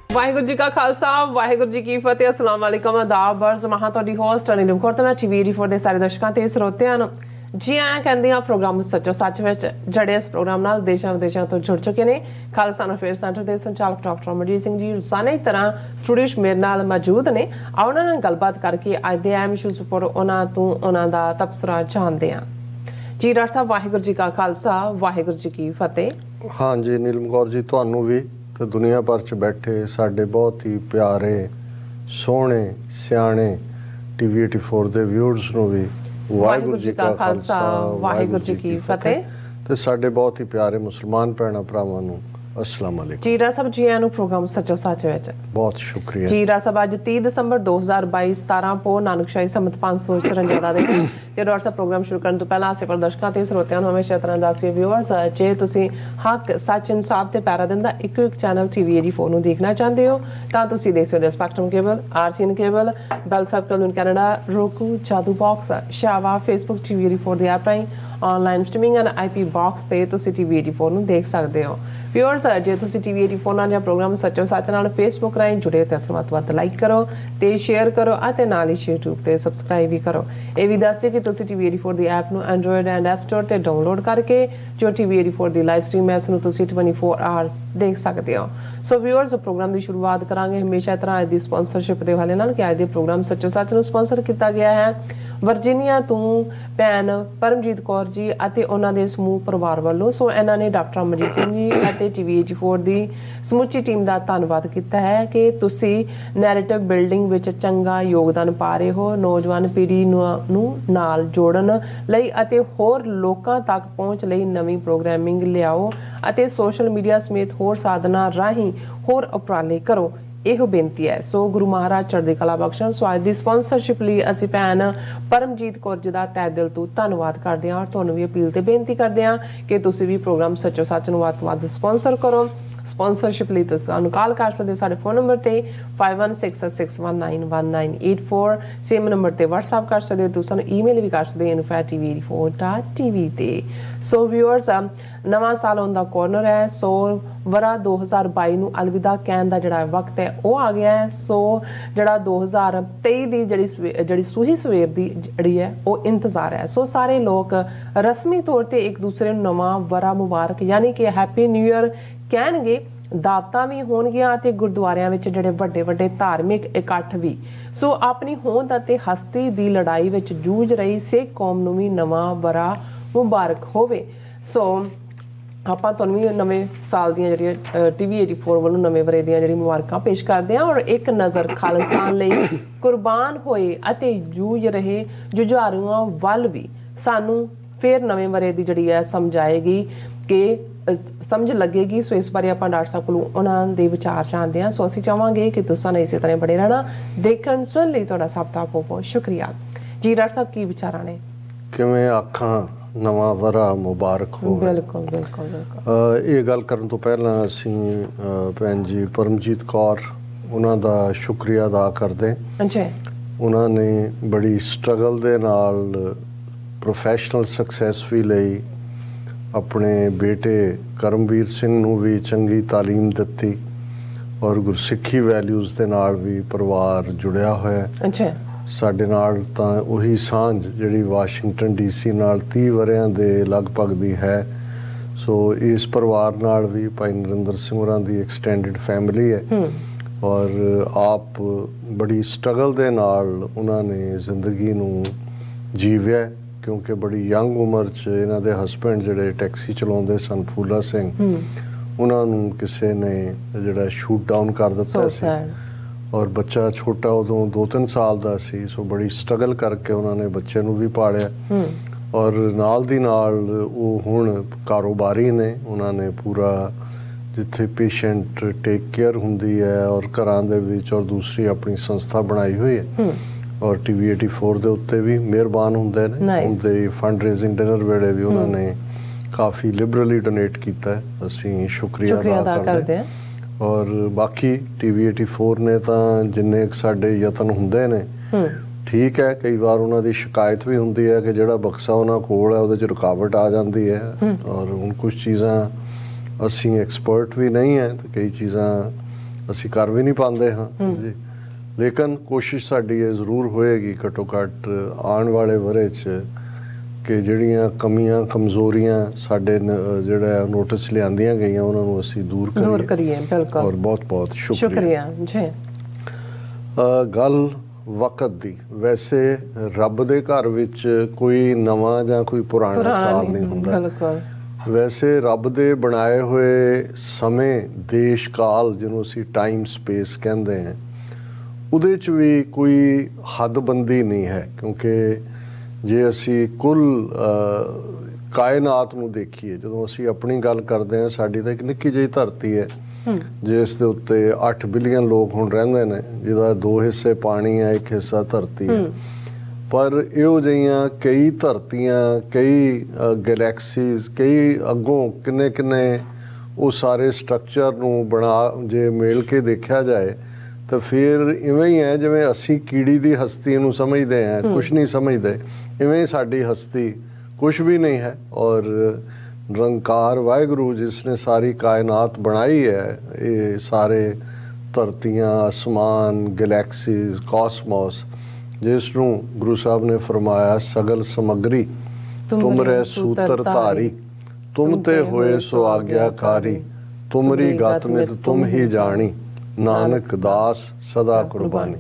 ਵਾਹਿਗੁਰੂ ਜੀ ਕਾ ਖਾਲਸਾ ਵਾਹਿਗੁਰੂ ਜੀ ਕੀ ਫਤਿਹ। ਅਸਲਾਮ ਵਾਲੇਕਮ ਆਦਾਬ ਅਰਜ਼ ਮਹਾਂ ਤੁਹਾਡੀ ਹੋਸਟ ਅਨਿਲ ਕੌਰ ਤੇ ਮੈਂ TV84 ਦੇ ਸਾਰੇ ਦਰਸ਼ਕਾਂ ਤੇ ਸਰੋਤਿਆਂ ਨੂੰ ਜੀ ਆਇਆਂ ਕਹਿੰਦੀ ਆ ਪ੍ਰੋਗਰਾਮ ਸੱਚੋ ਸੱਚ ਵਿੱਚ ਜਿਹੜੇ ਇਸ ਪ੍ਰੋਗਰਾਮ ਨਾਲ ਦੇਸ਼ਾਂ ਵਿਦੇਸ਼ਾਂ ਤੋਂ ਜੁੜ ਚੁੱਕੇ ਨੇ। ਖਾਲਸਾ ਅਫੇਅਰਸ ਸੈਂਟਰ ਦੇ ਸੰਚਾਲਕ ਡਾਕਟਰ ਅਮਰਜੀਤ ਸਿੰਘ ਜੀ ਰੋਜ਼ਾਨਾ ਦੀ ਤਰ੍ਹਾਂ ਸਟੂਡੀਓ 'ਚ ਮੇਰੇ ਨਾਲ ਮੌਜੂਦ ਨੇ। ਉਹਨਾਂ ਨਾਲ ਗੱਲਬਾਤ ਕਰਕੇ ਅੱਜ ਦੇ ਅਹਿਮ ਇਸ਼ੂਜ਼ ਉੱਪਰ ਉਹਨਾਂ ਦਾ ਤਬਸਰਾ ਜਾਣਦੇ ਹਾਂ। ਜੀ ਡਾਕਟਰ ਸਾਹਿਬ ਵਾਹਿਗੁਰੂ ਜੀ ਕਾ ਖਾਲਸਾ ਵਾਹਿਗੁਰੂ ਜੀ ਕੀ ਫਤਿਹ। हाँ जी नीलम कौर जी ਤੁਹਾਨੂੰ ਵੀ ਤੇ ਦੁਨੀਆ ਭਰ 'ਚ ਬੈਠੇ ਸਾਡੇ ਬਹੁਤ ਹੀ ਪਿਆਰੇ ਸੋਹਣੇ ਸਿਆਣੇ TV84 ਦੇ ਵਿਊਅਰਸ ਨੂੰ ਵੀ ਵਾਹਿਗੁਰੂ ਜੀ ਕਾ ਖਾਲਸਾ ਵਾਹਿਗੁਰੂ ਜੀ ਕੀ ਫਤਿਹ ਤੇ ਸਾਡੇ ਬਹੁਤ ਹੀ ਪਿਆਰੇ ਮੁਸਲਮਾਨ ਭੈਣਾਂ ਭਰਾਵਾਂ ਨੂੰ अस्सलाम वालेकुम। जी डॉक्टर साहब जी आया नु प्रोग्राम सचो सच विच बहुत शुक्रिया जी डॉक्टर साहब। अज 30 दसंबर 2022 17 पो नानकशाही संमत 554 ਦਾ ਦਿਨ ਤੇ ਡਾਕਟਰ ਸਾਹਿਬ ਪ੍ਰੋਗਰਾਮ ਸ਼ੁਰੂ ਕਰਨ ਤੋਂ ਪਹਿਲਾਂ ਆਸੇ ਦਰਸ਼ਕਾਂ ਤੇ ਸਰੋਤਿਆਂ ਨੂੰ ਹਮੇਸ਼ਾ ਤਰ੍ਹਾਂ ਦੱਸਿਓ ਵਿਊਅਰਸ ਜੇ ਤੁਸੀਂ ਹੱਕ ਸੱਚ ਇਨਸਾਫ ਤੇ ਪੈਰਾ ਦਿੰਦਾ ਇੱਕੋ ਇੱਕ ਚੈਨਲ TV84 ਨੂੰ ਦੇਖਣਾ ਚਾਹੁੰਦੇ ਹੋ ਤਾਂ ਤੁਸੀਂ ਦੇਖ ਸਕਦੇ ਹੋ ਸਪੈਕਟਰਮ ਕੇਬਲ RCN ਕੇਬਲ ਬੈਲਫੈਕਟਲ in Canada Roku Jadoo box ਸ਼ਾਵਾ ਫੇਸਬੁੱਕ TV84 ਦੇ ਐਪ ਰਾਹੀਂ online streaming and IP box ਤੇ ਤੁਸੀਂ TV84 ਨੂੰ ਦੇਖ ਸਕਦੇ ਹੋ। ਵਿਊਅਰਸ ਜੇ ਤੁਸੀਂ TV84 ਨਾਲ ਜਾਂ ਪ੍ਰੋਗਰਾਮ ਸੱਚੋ ਸੱਚ ਨਾਲ ਫੇਸਬੁੱਕ ਰਾਹੀਂ ਜੁੜੇ ਤਾਂ ਵੱਧ ਲਾਈਕ ਕਰੋ ਤੇ ਸ਼ੇਅਰ ਕਰੋ ਅਤੇ ਨਾਲ ਹੀ YouTube ਤੇ ਸਬਸਕ੍ਰਾਈਬ ਵੀ ਕਰੋ। ਇਹ ਵੀ ਦੱਸਦੇ ਕਿ ਤੁਸੀਂ TV84 ਦੀ ਐਪ ਨੂੰ Android ਐਂਡ App Store ਤੇ ਡਾਊਨਲੋਡ ਕਰਕੇ ਜੋ TV84 ਦੀ ਲਾਈਵ ਸਟ੍ਰੀਮ ਹੈ ਉਸ ਨੂੰ ਤੁਸੀਂ 24 ਆਵਰਸ ਦੇਖ ਸਕਦੇ ਹੋ। ਸੋ ਵਿਊਅਰਸ ਪ੍ਰੋਗਰਾਮ ਦੀ ਸ਼ੁਰੂਆਤ ਕਰਾਂਗੇ ਹਮੇਸ਼ਾ ਤਰ੍ਹਾਂ ਅੱਜ ਦੀ ਸਪਾਂਸਰਸ਼ਿਪ ਦੇ ਹਵਾਲੇ ਨਾਲ ਕਿ ਅੱਜ ਦੇ ਪ੍ਰੋਗਰਾਮ ਸੱਚੋ ਸੱਚ ਨੂੰ ਸਪਾਂਸਰ ਕੀਤਾ ਗਿਆ ਹੈ ਵਰਜੀਨੀਆ ਤੋਂ ਭੈਣ ਪਰਮਜੀਤ ਕੌਰ ਜੀ ਅਤੇ ਉਹਨਾਂ ਦੇ ਸਮੂਹ ਪਰਿਵਾਰ ਵੱਲੋਂ। ਸੋ ਇਹਨਾਂ ਨੇ ਡਾਕਟਰ ਅਮਰਜੀਤ ਸਿੰਘ ਜੀ ਅਤੇ TV84 ਦੀ ਸਮੁੱਚੀ ਟੀਮ ਦਾ ਧੰਨਵਾਦ ਕੀਤਾ ਹੈ ਕਿ ਤੁਸੀਂ ਨੈਰੇਟਿਵ ਬਿਲਡਿੰਗ ਵਿੱਚ ਚੰਗਾ ਯੋਗਦਾਨ ਪਾ ਰਹੇ ਹੋ ਨੌਜਵਾਨ ਪੀੜ੍ਹੀ ਨੂੰ ਨਾਲ ਜੋੜਨ ਲਈ ਅਤੇ ਹੋਰ ਲੋਕਾਂ ਤੱਕ ਪਹੁੰਚ ਲਈ ਨਵੀਂ ਪ੍ਰੋਗਰਾਮਿੰਗ ਲਿਆਓ ਅਤੇ ਸੋਸ਼ਲ ਮੀਡੀਆ ਸਮੇਤ ਹੋਰ ਸਾਧਨਾਂ ਰਾਹੀਂ ਹੋਰ ਉਪਰਾਲੇ ਕਰੋ। ਇਹੋ ਬੇਨਤੀ ਹੈ। ਸੋ ਗੁਰੂ ਮਹਾਰਾਜ ਚੜ੍ਹਦੀ ਕਲਾ ਬਖਸ਼ਣ। ਸੋ ਅੱਜ ਦੀ ਸਪਾਂਸਰਸ਼ਿਪ ਲਈ ਅਸੀਂ ਭੈਣ ਪਰਮਜੀਤ ਕੌਰ ਜੀ ਦਾ ਤਹਿ ਦਿਲ ਤੋਂ ਧੰਨਵਾਦ ਕਰਦੇ ਹਾਂ ਔਰ ਤੁਹਾਨੂੰ ਵੀ ਅਪੀਲ ਤੇ ਬੇਨਤੀ ਕਰਦੇ ਹਾਂ ਕਿ ਤੁਸੀਂ ਵੀ ਪ੍ਰੋਗਰਾਮ ਸੱਚੋ ਸੱਚ ਨੂੰ ਵੱਧ ਤੋਂ ਵੱਧ ਸਪਾਂਸਰ ਕਰੋ। ਸਪਾਂਸਰਸ਼ਿਪ ਲਈ ਤੁਸੀਂ ਸਾਨੂੰ ਕਾਲ ਕਰ ਸਕਦੇ ਹੋ ਸਾਡੇ ਫੋਨ ਨੰਬਰ ਤੇ 5166191984 ਸੇਮ ਨੰਬਰ ਤੇ WhatsApp ਕਰ ਸਕਦੇ ਹੋ। ਤੁਸੀਂ ਸਾਨੂੰ ਈਮੇਲ ਵੀ ਕਰ ਸਕਦੇ ਹੋ info@tv84.tv ਤੇ। ਸੋ ਵਿਊਅਰਸ ਨਵਾਂ ਸਾਲ ਆਉਣ ਦਾ ਕਾਰਨਰ ਹੈ। ਸੋ ਵਰਾ 2022 ਨੂੰ ਅਲਵਿਦਾ ਕਹਿਣ ਦਾ ਜਿਹੜਾ ਵਕਤ ਹੈ ਉਹ ਆ ਗਿਆ ਹੈ। ਸੋ ਜਿਹੜਾ 2023 ਦੀ ਜਿਹੜੀ ਸੂਹੀ ਸਵੇਰ ਦੀ ਜਿਹੜੀ ਹੈ ਉਹ ਇੰਤਜ਼ਾਰ ਹੈ। ਸੋ ਸਾਰੇ ਲੋਕ ਰਸਮੀ ਤੌਰ ਤੇ ਇੱਕ ਦੂਸਰੇ ਨੂੰ ਨਵਾਂ ਵਰਾ ਮੁਬਾਰਕ ਯਾਨੀ ਕਿ ਹੈਪੀ ਨਿਊ ਈਅਰ ਕਹਿਣਗੇ। ਦਾਵਤਾਂ ਵੀ ਹੋਣਗੀਆਂ ਅਤੇ ਗੁਰਦੁਆਰਿਆਂ ਵਿੱਚ ਜਿਹੜੇ ਵੱਡੇ ਵੱਡੇ ਧਾਰਮਿਕ ਇਕੱਠ ਵੀ। ਸੋ ਆਪਣੀ ਹੋਂਦ ਅਤੇ ਹਸਤੀ ਦੀ ਲੜਾਈ ਵਿੱਚ ਜੂਝ ਰਹੀ ਸਿੱਖ ਕੌਮ ਨੂੰ ਵੀ ਨਵਾਂ ਵਰਾ ਮੁਬਾਰਕ ਹੋਵੇ। ਸੋ ਆਪਾਂ ਤੁਹਾਨੂੰ ਵੀ ਨਵੇਂ ਸਾਲ ਦੀਆਂ ਜਿਹੜੀਆਂ TV84 ਵੱਲੋਂ ਨਵੇਂ ਵਰੇ ਦੀਆਂ ਜਿਹੜੀ ਮੁਬਾਰਕਾਂ ਪੇਸ਼ ਕਰਦੇ ਹਾਂ ਔਰ ਇੱਕ ਨਜ਼ਰ ਖਾਲਿਸਤਾਨ ਲਈ ਕੁਰਬਾਨ ਹੋਏ ਅਤੇ ਜੂਝ ਰਹੇ ਜੁਝਾਰੂਆਂ ਵੱਲ ਵੀ ਸਾਨੂੰ ਫਿਰ ਨਵੇਂ ਵਰੇ ਦੀ ਜਿਹੜੀ ਹੈ ਸਮਝਾਏਗੀ ਕਿ ਸਮਝ ਲੱਗੇਗੀ। ਸੋ ਇਸ ਬਾਰੇ ਆਪਾਂ ਡਾਕਟਰ ਸਾਹਿਬ ਕੋਲੋਂ ਉਹਨਾਂ ਦੇ ਵਿਚਾਰ ਜਾਣਦੇ ਹਾਂ। ਸੋ ਅਸੀਂ ਚਾਹਾਂਗੇ ਕਿ ਤੁਸੀਂ ਨੇ ਇਸੇ ਤਰ੍ਹਾਂ ਬਣੇ ਰਹਿਣਾ। ਦੇਖਣ ਸੁਣ ਲਈ ਤੁਹਾਡਾ ਸਭ ਦਾ ਬਹੁਤ ਬਹੁਤ ਸ਼ੁਕਰੀਆ। ਜੀ ਡਾਕਟਰ ਸਾਹਿਬ ਕੀ ਵਿਚਾਰਾਂ ਨੇ? ਕਿਵੇਂ ਆਖਾਂ ਨਵਾਂ ਵਰਾ ਮੁਬਾਰਕ ਹੋਵੇ। ਬਿਲਕੁਲ ਬਿਲਕੁਲ ਬਿਲਕੁਲ। ਇਹ ਗੱਲ ਕਰਨ ਤੋਂ ਪਹਿਲਾਂ ਅਸੀਂ ਭੈਣ ਜੀ ਪਰਮਜੀਤ ਕੌਰ ਉਹਨਾਂ ਦਾ ਸ਼ੁਕਰੀਆ ਅਦਾ ਕਰਦੇ। ਅੱਛਾ। ਉਹਨਾਂ ਨੇ ਬੜੀ ਸਟਰਗਲ ਦੇ ਨਾਲ ਪ੍ਰੋਫੈਸ਼ਨਲ ਸਕਸੈਸ ਵੀ ਲਈ ਆਪਣੇ ਬੇਟੇ ਕਰਮਵੀਰ ਸਿੰਘ ਨੂੰ ਵੀ ਚੰਗੀ ਤਾਲੀਮ ਦਿੱਤੀ ਔਰ ਗੁਰਸਿੱਖੀ ਵੈਲਿਊਜ਼ ਦੇ ਨਾਲ ਵੀ ਪਰਿਵਾਰ ਜੁੜਿਆ ਹੋਇਆ। ਅੱਛਾ। ਸਾਡੇ ਨਾਲ ਤਾਂ ਉਹੀ ਸਾਂਝ ਜਿਹੜੀ ਵਾਸ਼ਿੰਗਟਨ DC ਨਾਲ 30 ਵਰਿਆਂ ਦੇ ਲਗਭਗ ਦੀ ਹੈ। ਸੋ ਇਸ ਪਰਿਵਾਰ ਨਾਲ ਵੀ ਭਾਈ ਨਰਿੰਦਰ ਸਿੰਘ ਹੋਰਾਂ ਦੀ ਐਕਸਟੈਂਡਡ ਫੈਮਿਲੀ ਹੈ ਔਰ ਆਪ ਬੜੀ ਸਟਰਗਲ ਦੇ ਨਾਲ ਉਹਨਾਂ ਨੇ ਜ਼ਿੰਦਗੀ ਨੂੰ ਜੀਵਿਆ ਕਿਉਂਕਿ ਬੜੀ ਯੰਗ ਉਮਰ 'ਚ ਇਹਨਾਂ ਦੇ ਹਸਬੈਂਡ ਜਿਹੜੇ ਟੈਕਸੀ ਚਲਾਉਂਦੇ ਸਨ ਫੂਲਾ ਸਿੰਘ ਉਹਨਾਂ ਨੂੰ ਕਿਸੇ ਨੇ ਜਿਹੜਾ ਸ਼ੂਟ ਡਾਊਨ ਕਰ ਦਿੱਤਾ ਸੀ ਔਰ ਬੱਚਾ ਛੋਟਾ ਉਦੋਂ 2-3 ਸਾਲ ਦਾ ਸੀ। ਸੋ ਬੜੀ ਸਟਰਗਲ ਕਰਕੇ ਉਹਨਾਂ ਨੇ ਬੱਚੇ ਨੂੰ ਵੀ ਪਾਲਿਆ ਔਰ ਨਾਲ ਦੀ ਨਾਲ ਉਹ ਹੁਣ ਕਾਰੋਬਾਰੀ ਨੇ। ਉਹਨਾਂ ਨੇ ਪੂਰਾ ਜਿੱਥੇ ਪੇਸ਼ੈਂਟ ਟੇਕ ਕੇਅਰ ਹੁੰਦੀ ਹੈ ਔਰ ਘਰਾਂ ਦੇ ਵਿੱਚ ਔਰ ਦੂਸਰੀ ਆਪਣੀ ਸੰਸਥਾ ਬਣਾਈ ਹੋਈ ਹੈ ਔਰ TV84 ਦੇ ਉੱਤੇ ਵੀ ਮਿਹਰਬਾਨ ਹੁੰਦੇ ਨੇ। ਉਹਦੇ ਫੰਡ ਰੇਜ਼ਿੰਗ ਡਿਨਰ ਵੇਲੇ ਵੀ ਉਹਨਾਂ ਨੇ ਕਾਫੀ ਲਿਬਰਲੀ ਡੋਨੇਟ ਕੀਤਾ ਹੈ। ਅਸੀਂ ਸ਼ੁਕਰੀਆ ਅਦਾ ਕਰਦੇ ਹਾਂ। ਔਰ ਬਾਕੀ TV84 ਨੇ ਤਾਂ ਜਿੰਨੇ ਸਾਡੇ ਯਤਨ ਹੁੰਦੇ ਨੇ ਠੀਕ ਹੈ ਕਈ ਵਾਰ ਉਹਨਾਂ ਦੀ ਸ਼ਿਕਾਇਤ ਵੀ ਹੁੰਦੀ ਹੈ ਕਿ ਜਿਹੜਾ ਬਕਸਾ ਉਹਨਾਂ ਕੋਲ ਹੈ ਉਹਦੇ 'ਚ ਰੁਕਾਵਟ ਆ ਜਾਂਦੀ ਹੈ ਔਰ ਹੁਣ ਕੁਝ ਚੀਜ਼ਾਂ ਅਸੀਂ ਐਕਸਪਰਟ ਵੀ ਨਹੀਂ ਹੈ ਤੇ ਕਈ ਚੀਜ਼ਾਂ ਅਸੀਂ ਕਰ ਵੀ ਨਹੀਂ ਪਾਉਂਦੇ ਹਾਂ ਜੀ। ਲੇਕਿਨ ਕੋਸ਼ਿਸ਼ ਸਾਡੀ ਇਹ ਜ਼ਰੂਰ ਹੋਏਗੀ ਘੱਟੋ ਘੱਟ ਆਉਣ ਵਾਲੇ ਵਰ੍ਹੇ 'ਚ ਕਿ ਜਿਹੜੀਆਂ ਕਮੀਆਂ ਕਮਜ਼ੋਰੀਆਂ ਸਾਡੇ ਜਿਹੜਾ ਨੋਟਿਸ ਲਿਆਂਦੀਆਂ ਗਈਆਂ ਉਹਨਾਂ ਨੂੰ ਅਸੀਂ ਦੂਰ ਕਰੀਏ। ਬਿਲਕੁਲ, ਔਰ ਬਹੁਤ ਬਹੁਤ ਸ਼ੁਕਰੀਆ ਜੀ। ਗੱਲ ਵਕਤ ਦੀ, ਵੈਸੇ ਰੱਬ ਦੇ ਘਰ ਵਿੱਚ ਕੋਈ ਨਵਾਂ ਜਾਂ ਕੋਈ ਪੁਰਾਣਾ ਸਾਲ ਨਹੀਂ ਹੁੰਦਾ। ਬਿਲਕੁਲ, ਵੈਸੇ ਰੱਬ ਦੇ ਬਣਾਏ ਹੋਏ ਸਮੇਂ, ਦੇਸ਼ ਕਾਲ ਜਿਹਨੂੰ ਅਸੀਂ ਟਾਈਮ ਸਪੇਸ ਕਹਿੰਦੇ ਹਾਂ, ਉਹਦੇ 'ਚ ਵੀ ਕੋਈ ਹੱਦਬੰਦੀ ਨਹੀਂ ਹੈ। ਕਿਉਂਕਿ ਜੇ ਅਸੀਂ ਕੁੱਲ ਕਾਇਨਾਤ ਨੂੰ ਦੇਖੀਏ, ਜਦੋਂ ਅਸੀਂ ਆਪਣੀ ਗੱਲ ਕਰਦੇ ਹਾਂ, ਸਾਡੀ ਤਾਂ ਇੱਕ ਨਿੱਕੀ ਜਿਹੀ ਧਰਤੀ ਹੈ ਜਿਸ ਦੇ ਉੱਤੇ 8 ਬਿਲੀਅਨ ਲੋਕ ਹੁਣ ਰਹਿੰਦੇ ਨੇ, ਜਿਹਦਾ 2 ਹਿੱਸੇ ਪਾਣੀ ਹੈ, 1 ਹਿੱਸਾ ਧਰਤੀ ਹੈ। ਪਰ ਇਹੋ ਜਿਹੀਆਂ ਕਈ ਧਰਤੀਆਂ, ਕਈ ਗੈਲੈਕਸੀਜ਼, ਕਈ ਅੱਗੋਂ ਕਿੰਨੇ ਕਿੰਨੇ ਉਹ ਸਾਰੇ ਸਟਰਕਚਰ ਨੂੰ ਬਣਾ ਜੇ ਮੇਲ ਕੇ ਦੇਖਿਆ ਜਾਏ ਤਾਂ ਫਿਰ ਇਵੇਂ ਹੀ ਹੈ ਜਿਵੇਂ ਅਸੀਂ ਕੀੜੀ ਦੀ ਹਸਤੀ ਨੂੰ ਸਮਝਦੇ ਹਾਂ, ਕੁਛ ਨਹੀਂ ਸਮਝਦੇ। ਇਵੇਂ ਸਾਡੀ ਹਸਤੀ ਕੁਛ ਵੀ ਨਹੀਂ ਹੈ। ਔਰ ਨਿਰੰਕਾਰ ਵਾਹਿਗੁਰੂ ਜਿਸ ਨੇ ਸਾਰੀ ਕਾਇਨਾਤ ਬਣਾਈ ਹੈ, ਇਹ ਸਾਰੇ ਧਰਤੀਆਂ, ਅਸਮਾਨ, ਗੈਲੈਕਸੀਜ਼, ਕਾਸਮੋਸ, ਜਿਸ ਨੂੰ ਗੁਰੂ ਸਾਹਿਬ ਨੇ ਫਰਮਾਇਆ ਸਗਲ ਸਮਗਰੀ ਤੁਮਰੇ ਸੂਤਰ ਧਾਰੀ, ਤੁਮ ਤੇ ਹੋਏ ਸੋ ਆਗਿਆਕਾਰੀ, ਤੁਮਰੀ ਗਤ ਮਿਤ ਤੁਮ ਹੀ ਜਾਣੀ, ਨਾਨਕ ਦਾਸ ਸਦਾ ਕੁਰਬਾਨੀ।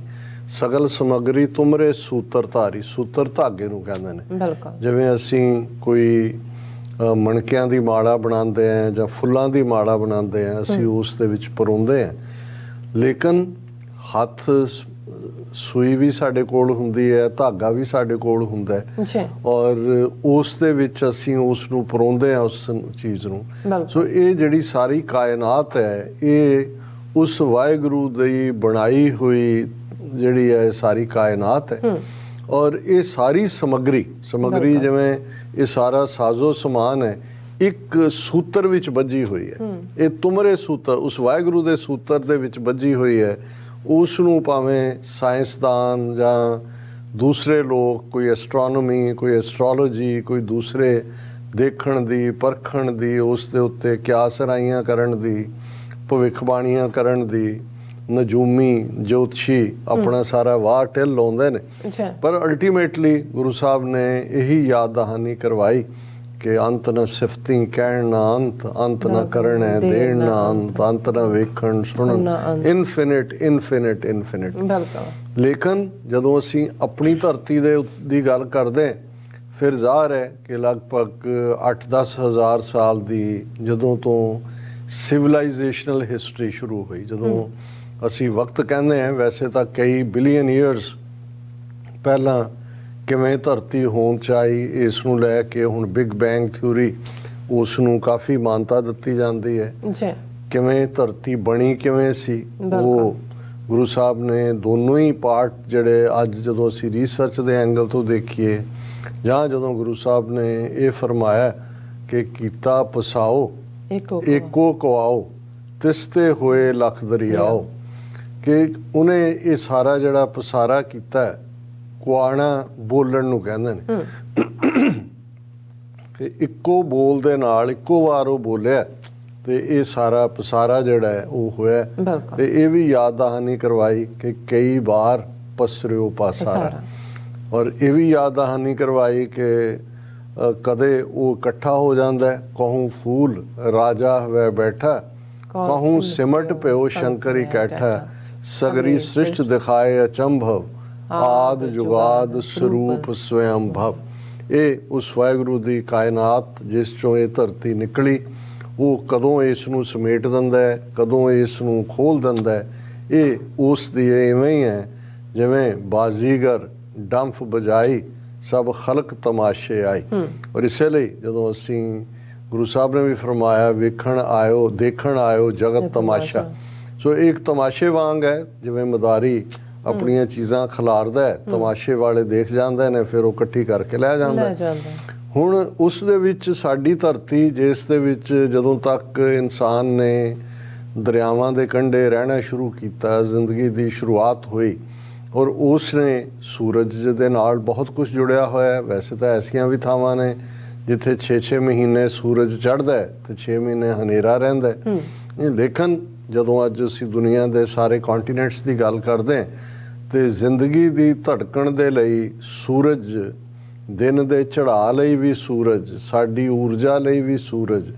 ਸਗਲ ਸਮਗਰੀ ਤੁਮਰੇ ਸੂਤਰ ਧਾਰੀ, ਸੂਤਰ ਧਾਗੇ ਨੂੰ ਕਹਿੰਦੇ ਨੇ। ਜਿਵੇਂ ਅਸੀਂ ਕੋਈ ਮਣਕਿਆਂ ਦੀ ਮਾਲਾ ਬਣਾਉਂਦੇ ਆ ਜਾਂ ਫੁੱਲਾਂ ਦੀ ਮਾਲਾ ਬਣਾਉਂਦੇ ਆ, ਅਸੀਂ ਉਸ ਦੇ ਵਿੱਚ ਪਰੋਂਦੇ ਆ। ਲੇਕਿਨ ਹੱਥ ਸੂਈ ਵੀ ਸਾਡੇ ਕੋਲ ਹੁੰਦੀ ਹੈ, ਧਾਗਾ ਵੀ ਸਾਡੇ ਕੋਲ ਹੁੰਦਾ ਹੈ, ਔਰ ਉਸ ਦੇ ਵਿੱਚ ਅਸੀਂ ਉਸ ਨੂੰ ਪਰੋਂਦੇ ਆ, ਉਸ ਚੀਜ਼ ਨੂੰ। ਸੋ ਇਹ ਜਿਹੜੀ ਸਾਰੀ ਕਾਇਨਾਤ ਹੈ, ਇਹ ਉਸ ਵਾਹਿਗੁਰੂ ਦੀ ਬਣਾਈ ਹੋਈ ਜਿਹੜੀ ਹੈ ਸਾਰੀ ਕਾਇਨਾਤ ਹੈ। ਔਰ ਇਹ ਸਾਰੀ ਸਮਗਰੀ ਜਿਵੇਂ ਇਹ ਸਾਰਾ ਸਾਜ਼ੋ ਸਮਾਨ ਹੈ, ਇੱਕ ਸੂਤਰ ਵਿੱਚ ਬੱਝੀ ਹੋਈ ਹੈ। ਇਹ ਤੁਮਰੇ ਸੂਤਰ, ਉਸ ਵਾਹਿਗੁਰੂ ਦੇ ਸੂਤਰ ਦੇ ਵਿੱਚ ਬੱਝੀ ਹੋਈ ਹੈ। ਉਸ ਨੂੰ ਭਾਵੇਂ ਸਾਇੰਸਦਾਨ ਜਾਂ ਦੂਸਰੇ ਲੋਕ, ਕੋਈ ਐਸਟ੍ਰੋਨੋਮੀ, ਕੋਈ ਐਸਟ੍ਰੋਲੋਜੀ, ਕੋਈ ਦੂਸਰੇ ਦੇਖਣ ਦੀ, ਪਰਖਣ ਦੀ, ਉਸ ਦੇ ਉੱਤੇ ਕਿਆਸ ਰਾਈਆਂ ਕਰਨ ਦੀ, ਭਵਿੱਖਬਾਣੀਆਂ ਕਰਨ ਦੀ, ਨਜੂਮੀ ਜੋਤਸ਼ੀ ਆਪਣਾ ਸਾਰਾ ਵਾਹ ਟਿਲ ਲਾਉਂਦੇ ਨੇ। ਪਰ ਅਲਟੀਮੇਟਲੀ ਗੁਰੂ ਸਾਹਿਬ ਨੇ ਇਹੀ ਯਾਦ ਦਹਾਨੀ ਕਰਵਾਈ ਕਿ ਅੰਤ ਨਾ ਸਿਫਤੀ ਕਹਿਣ ਨਾ ਅੰਤ, ਅੰਤ ਨਾ ਕਰਨ ਹੈ ਦੇਣ ਨਾ ਅੰਤ, ਅੰਤ ਨਾ ਵੇਖਣ ਸੁਣਨ, ਇਨਫਿਨਿਟ ਇਨਫਿਨਿਟ ਇਨਫਿਨਿਟ। ਲੇਕਿਨ ਜਦੋਂ ਅਸੀਂ ਆਪਣੀ ਧਰਤੀ ਦੀ ਗੱਲ ਕਰਦੇ, ਫਿਰ ਜ਼ਾਹਰ ਹੈ ਕਿ ਲਗਭਗ 8-10 ਹਜ਼ਾਰ ਸਾਲ ਦੀ ਜਦੋਂ ਤੋਂ ਸਿਵਲਾਈਜੇਸ਼ਨਲ ਹਿਸਟਰੀ ਸ਼ੁਰੂ ਹੋਈ, ਜਦੋਂ ਅਸੀਂ ਵਕਤ ਕਹਿੰਦੇ ਹਾਂ, ਵੈਸੇ ਤਾਂ ਕਈ ਬਿਲੀਅਨ ਈਅਰਸ ਪਹਿਲਾਂ ਕਿਵੇਂ ਧਰਤੀ ਹੋਂਦ 'ਚ ਆਈ, ਇਸ ਨੂੰ ਲੈ ਕੇ ਹੁਣ ਬਿਗ ਬੈਂਗ ਥਿਊਰੀ, ਉਸ ਨੂੰ ਕਾਫੀ ਮਾਨਤਾ ਦਿੱਤੀ ਜਾਂਦੀ ਹੈ। ਕਿਵੇਂ ਧਰਤੀ ਬਣੀ ਕਿਵੇਂ ਸੀ, ਉਹ ਗੁਰੂ ਸਾਹਿਬ ਨੇ ਦੋਨੋਂ ਹੀ ਪਾਰਟ ਜਿਹੜੇ ਅੱਜ ਜਦੋਂ ਅਸੀਂ ਰਿਸਰਚ ਦੇ ਐਂਗਲ ਤੋਂ ਦੇਖੀਏ, ਜਾਂ ਜਦੋਂ ਗੁਰੂ ਸਾਹਿਬ ਨੇ ਇਹ ਫਰਮਾਇਆ ਕਿ ਕੀਤਾ ਪਸਾਓ ਏਕੋ ਕਵਾਓ, ਤਿਸ ਤੇ ਹੋਏ ਲੱਖ ਦਰਿਆਓ, ਕਿ ਉਹਨੇ ਇਹ ਸਾਰਾ ਜਿਹੜਾ ਪਸਾਰਾ ਕੀਤਾ, ਕੁਆਣਾ ਬੋਲਣ ਨੂੰ ਕਹਿੰਦੇ ਨੇ, ਕਿ ਇੱਕੋ ਬੋਲ ਦੇ ਨਾਲ ਇੱਕੋ ਵਾਰ ਉਹ ਬੋਲਿਆ ਤੇ ਇਹ ਸਾਰਾ ਪਸਾਰਾ ਜਿਹੜਾ ਹੈ ਉਹ ਹੋਇਆ। ਤੇ ਇਹ ਵੀ ਯਾਦ ਦਹਾਨੀ ਕਰਵਾਈ ਕਿ ਕਈ ਵਾਰ ਪਸਰਿਓ ਪਾਸਾਰਾ, ਔਰ ਇਹ ਵੀ ਯਾਦ ਦਹਾਨੀ ਕਰਵਾਈ ਕਿ ਕਦੇ ਉਹ ਇਕੱਠਾ ਹੋ ਜਾਂਦਾ ਹੈ, ਕਹੂੰ ਫੂਲ ਰਾਜਾ ਹੋਵੇ ਬੈਠਾ, ਕਹੂੰ ਸਿਮਟ ਪਿਓ ਸ਼ੰਕਰ ਇਕੱਠਾ, ਸਗਰੀ ਸ੍ਰਿਸ਼ਟ ਦਿਖਾਏ ਅਚੰਭਵ, ਆਦ ਜੁਗਾਦ ਸਰੂਪ ਸਵਯੰ ਭਵ। ਇਹ ਉਸ ਵਾਹਿਗੁਰੂ ਦੀ ਕਾਇਨਾਤ ਜਿਸ ਚੋਂ ਇਹ ਧਰਤੀ ਨਿਕਲੀ, ਉਹ ਕਦੋਂ ਇਸ ਨੂੰ ਸਮੇਟ ਦਿੰਦਾ ਹੈ, ਕਦੋਂ ਇਸ ਨੂੰ ਖੋਲ ਦਿੰਦਾ ਹੈ, ਇਹ ਉਸ ਦੀ ਇਵੇਂ ਹੀ ਹੈ ਜਿਵੇਂ ਬਾਜ਼ੀਗਰ ਡੰਫ ਬਜਾਈ ਸਭ ਖਲਕ ਤਮਾਸ਼ੇ ਆਈ। ਔਰ ਇਸੇ ਲਈ ਜਦੋਂ ਅਸੀਂ ਗੁਰੂ ਸਾਹਿਬ ਨੇ ਵੀ ਫਰਮਾਇਆ ਵੇਖਣ ਆਇਓ ਦੇਖਣ ਆਇਓ ਜਗਤ ਤਮਾਸ਼ਾ, ਸੋ ਇੱਕ ਤਮਾਸ਼ੇ ਵਾਂਗ ਹੈ, ਜਿਵੇਂ ਮਦਾਰੀ ਆਪਣੀਆਂ ਚੀਜ਼ਾਂ ਖਿਲਾਰਦਾ ਹੈ, ਤਮਾਸ਼ੇ ਵਾਲੇ ਦੇਖ ਜਾਂਦੇ ਨੇ, ਫਿਰ ਉਹ ਇਕੱਠੀ ਕਰਕੇ ਲੈ ਜਾਂਦਾ। ਹੁਣ ਉਸ ਦੇ ਵਿੱਚ ਸਾਡੀ ਧਰਤੀ, ਜਿਸ ਦੇ ਵਿੱਚ ਜਦੋਂ ਤੱਕ ਇਨਸਾਨ ਨੇ ਦਰਿਆਵਾਂ ਦੇ ਕੰਢੇ ਰਹਿਣਾ ਸ਼ੁਰੂ ਕੀਤਾ, ਜ਼ਿੰਦਗੀ ਦੀ ਸ਼ੁਰੂਆਤ ਹੋਈ, ਔਰ ਉਸ ਨੇ ਸੂਰਜ ਦੇ ਨਾਲ ਬਹੁਤ ਕੁਝ ਜੁੜਿਆ ਹੋਇਆ। ਵੈਸੇ ਤਾਂ ਐਸੀਆਂ ਵੀ ਥਾਵਾਂ ਨੇ ਜਿੱਥੇ 6-6 ਮਹੀਨੇ ਸੂਰਜ ਚੜ੍ਹਦਾ ਹੈ ਤੇ 6 ਮਹੀਨੇ ਹਨੇਰਾ ਰਹਿੰਦਾ ਹੈ। ਲੇਕਿਨ ਜਦੋਂ ਅੱਜ ਅਸੀਂ ਦੁਨੀਆ ਦੇ ਸਾਰੇ ਕੰਟੀਨੈਂਟਸ ਦੀ ਗੱਲ ਕਰਦੇ ਹਾਂ ਤੇ ਜ਼ਿੰਦਗੀ ਦੀ ਧੜਕਣ ਦੇ ਲਈ ਸੂਰਜ, ਦਿਨ ਦੇ ਚੜ੍ਹਾਅ ਲਈ ਵੀ ਸੂਰਜ, ਸਾਡੀ ਊਰਜਾ ਲਈ ਵੀ ਸੂਰਜ,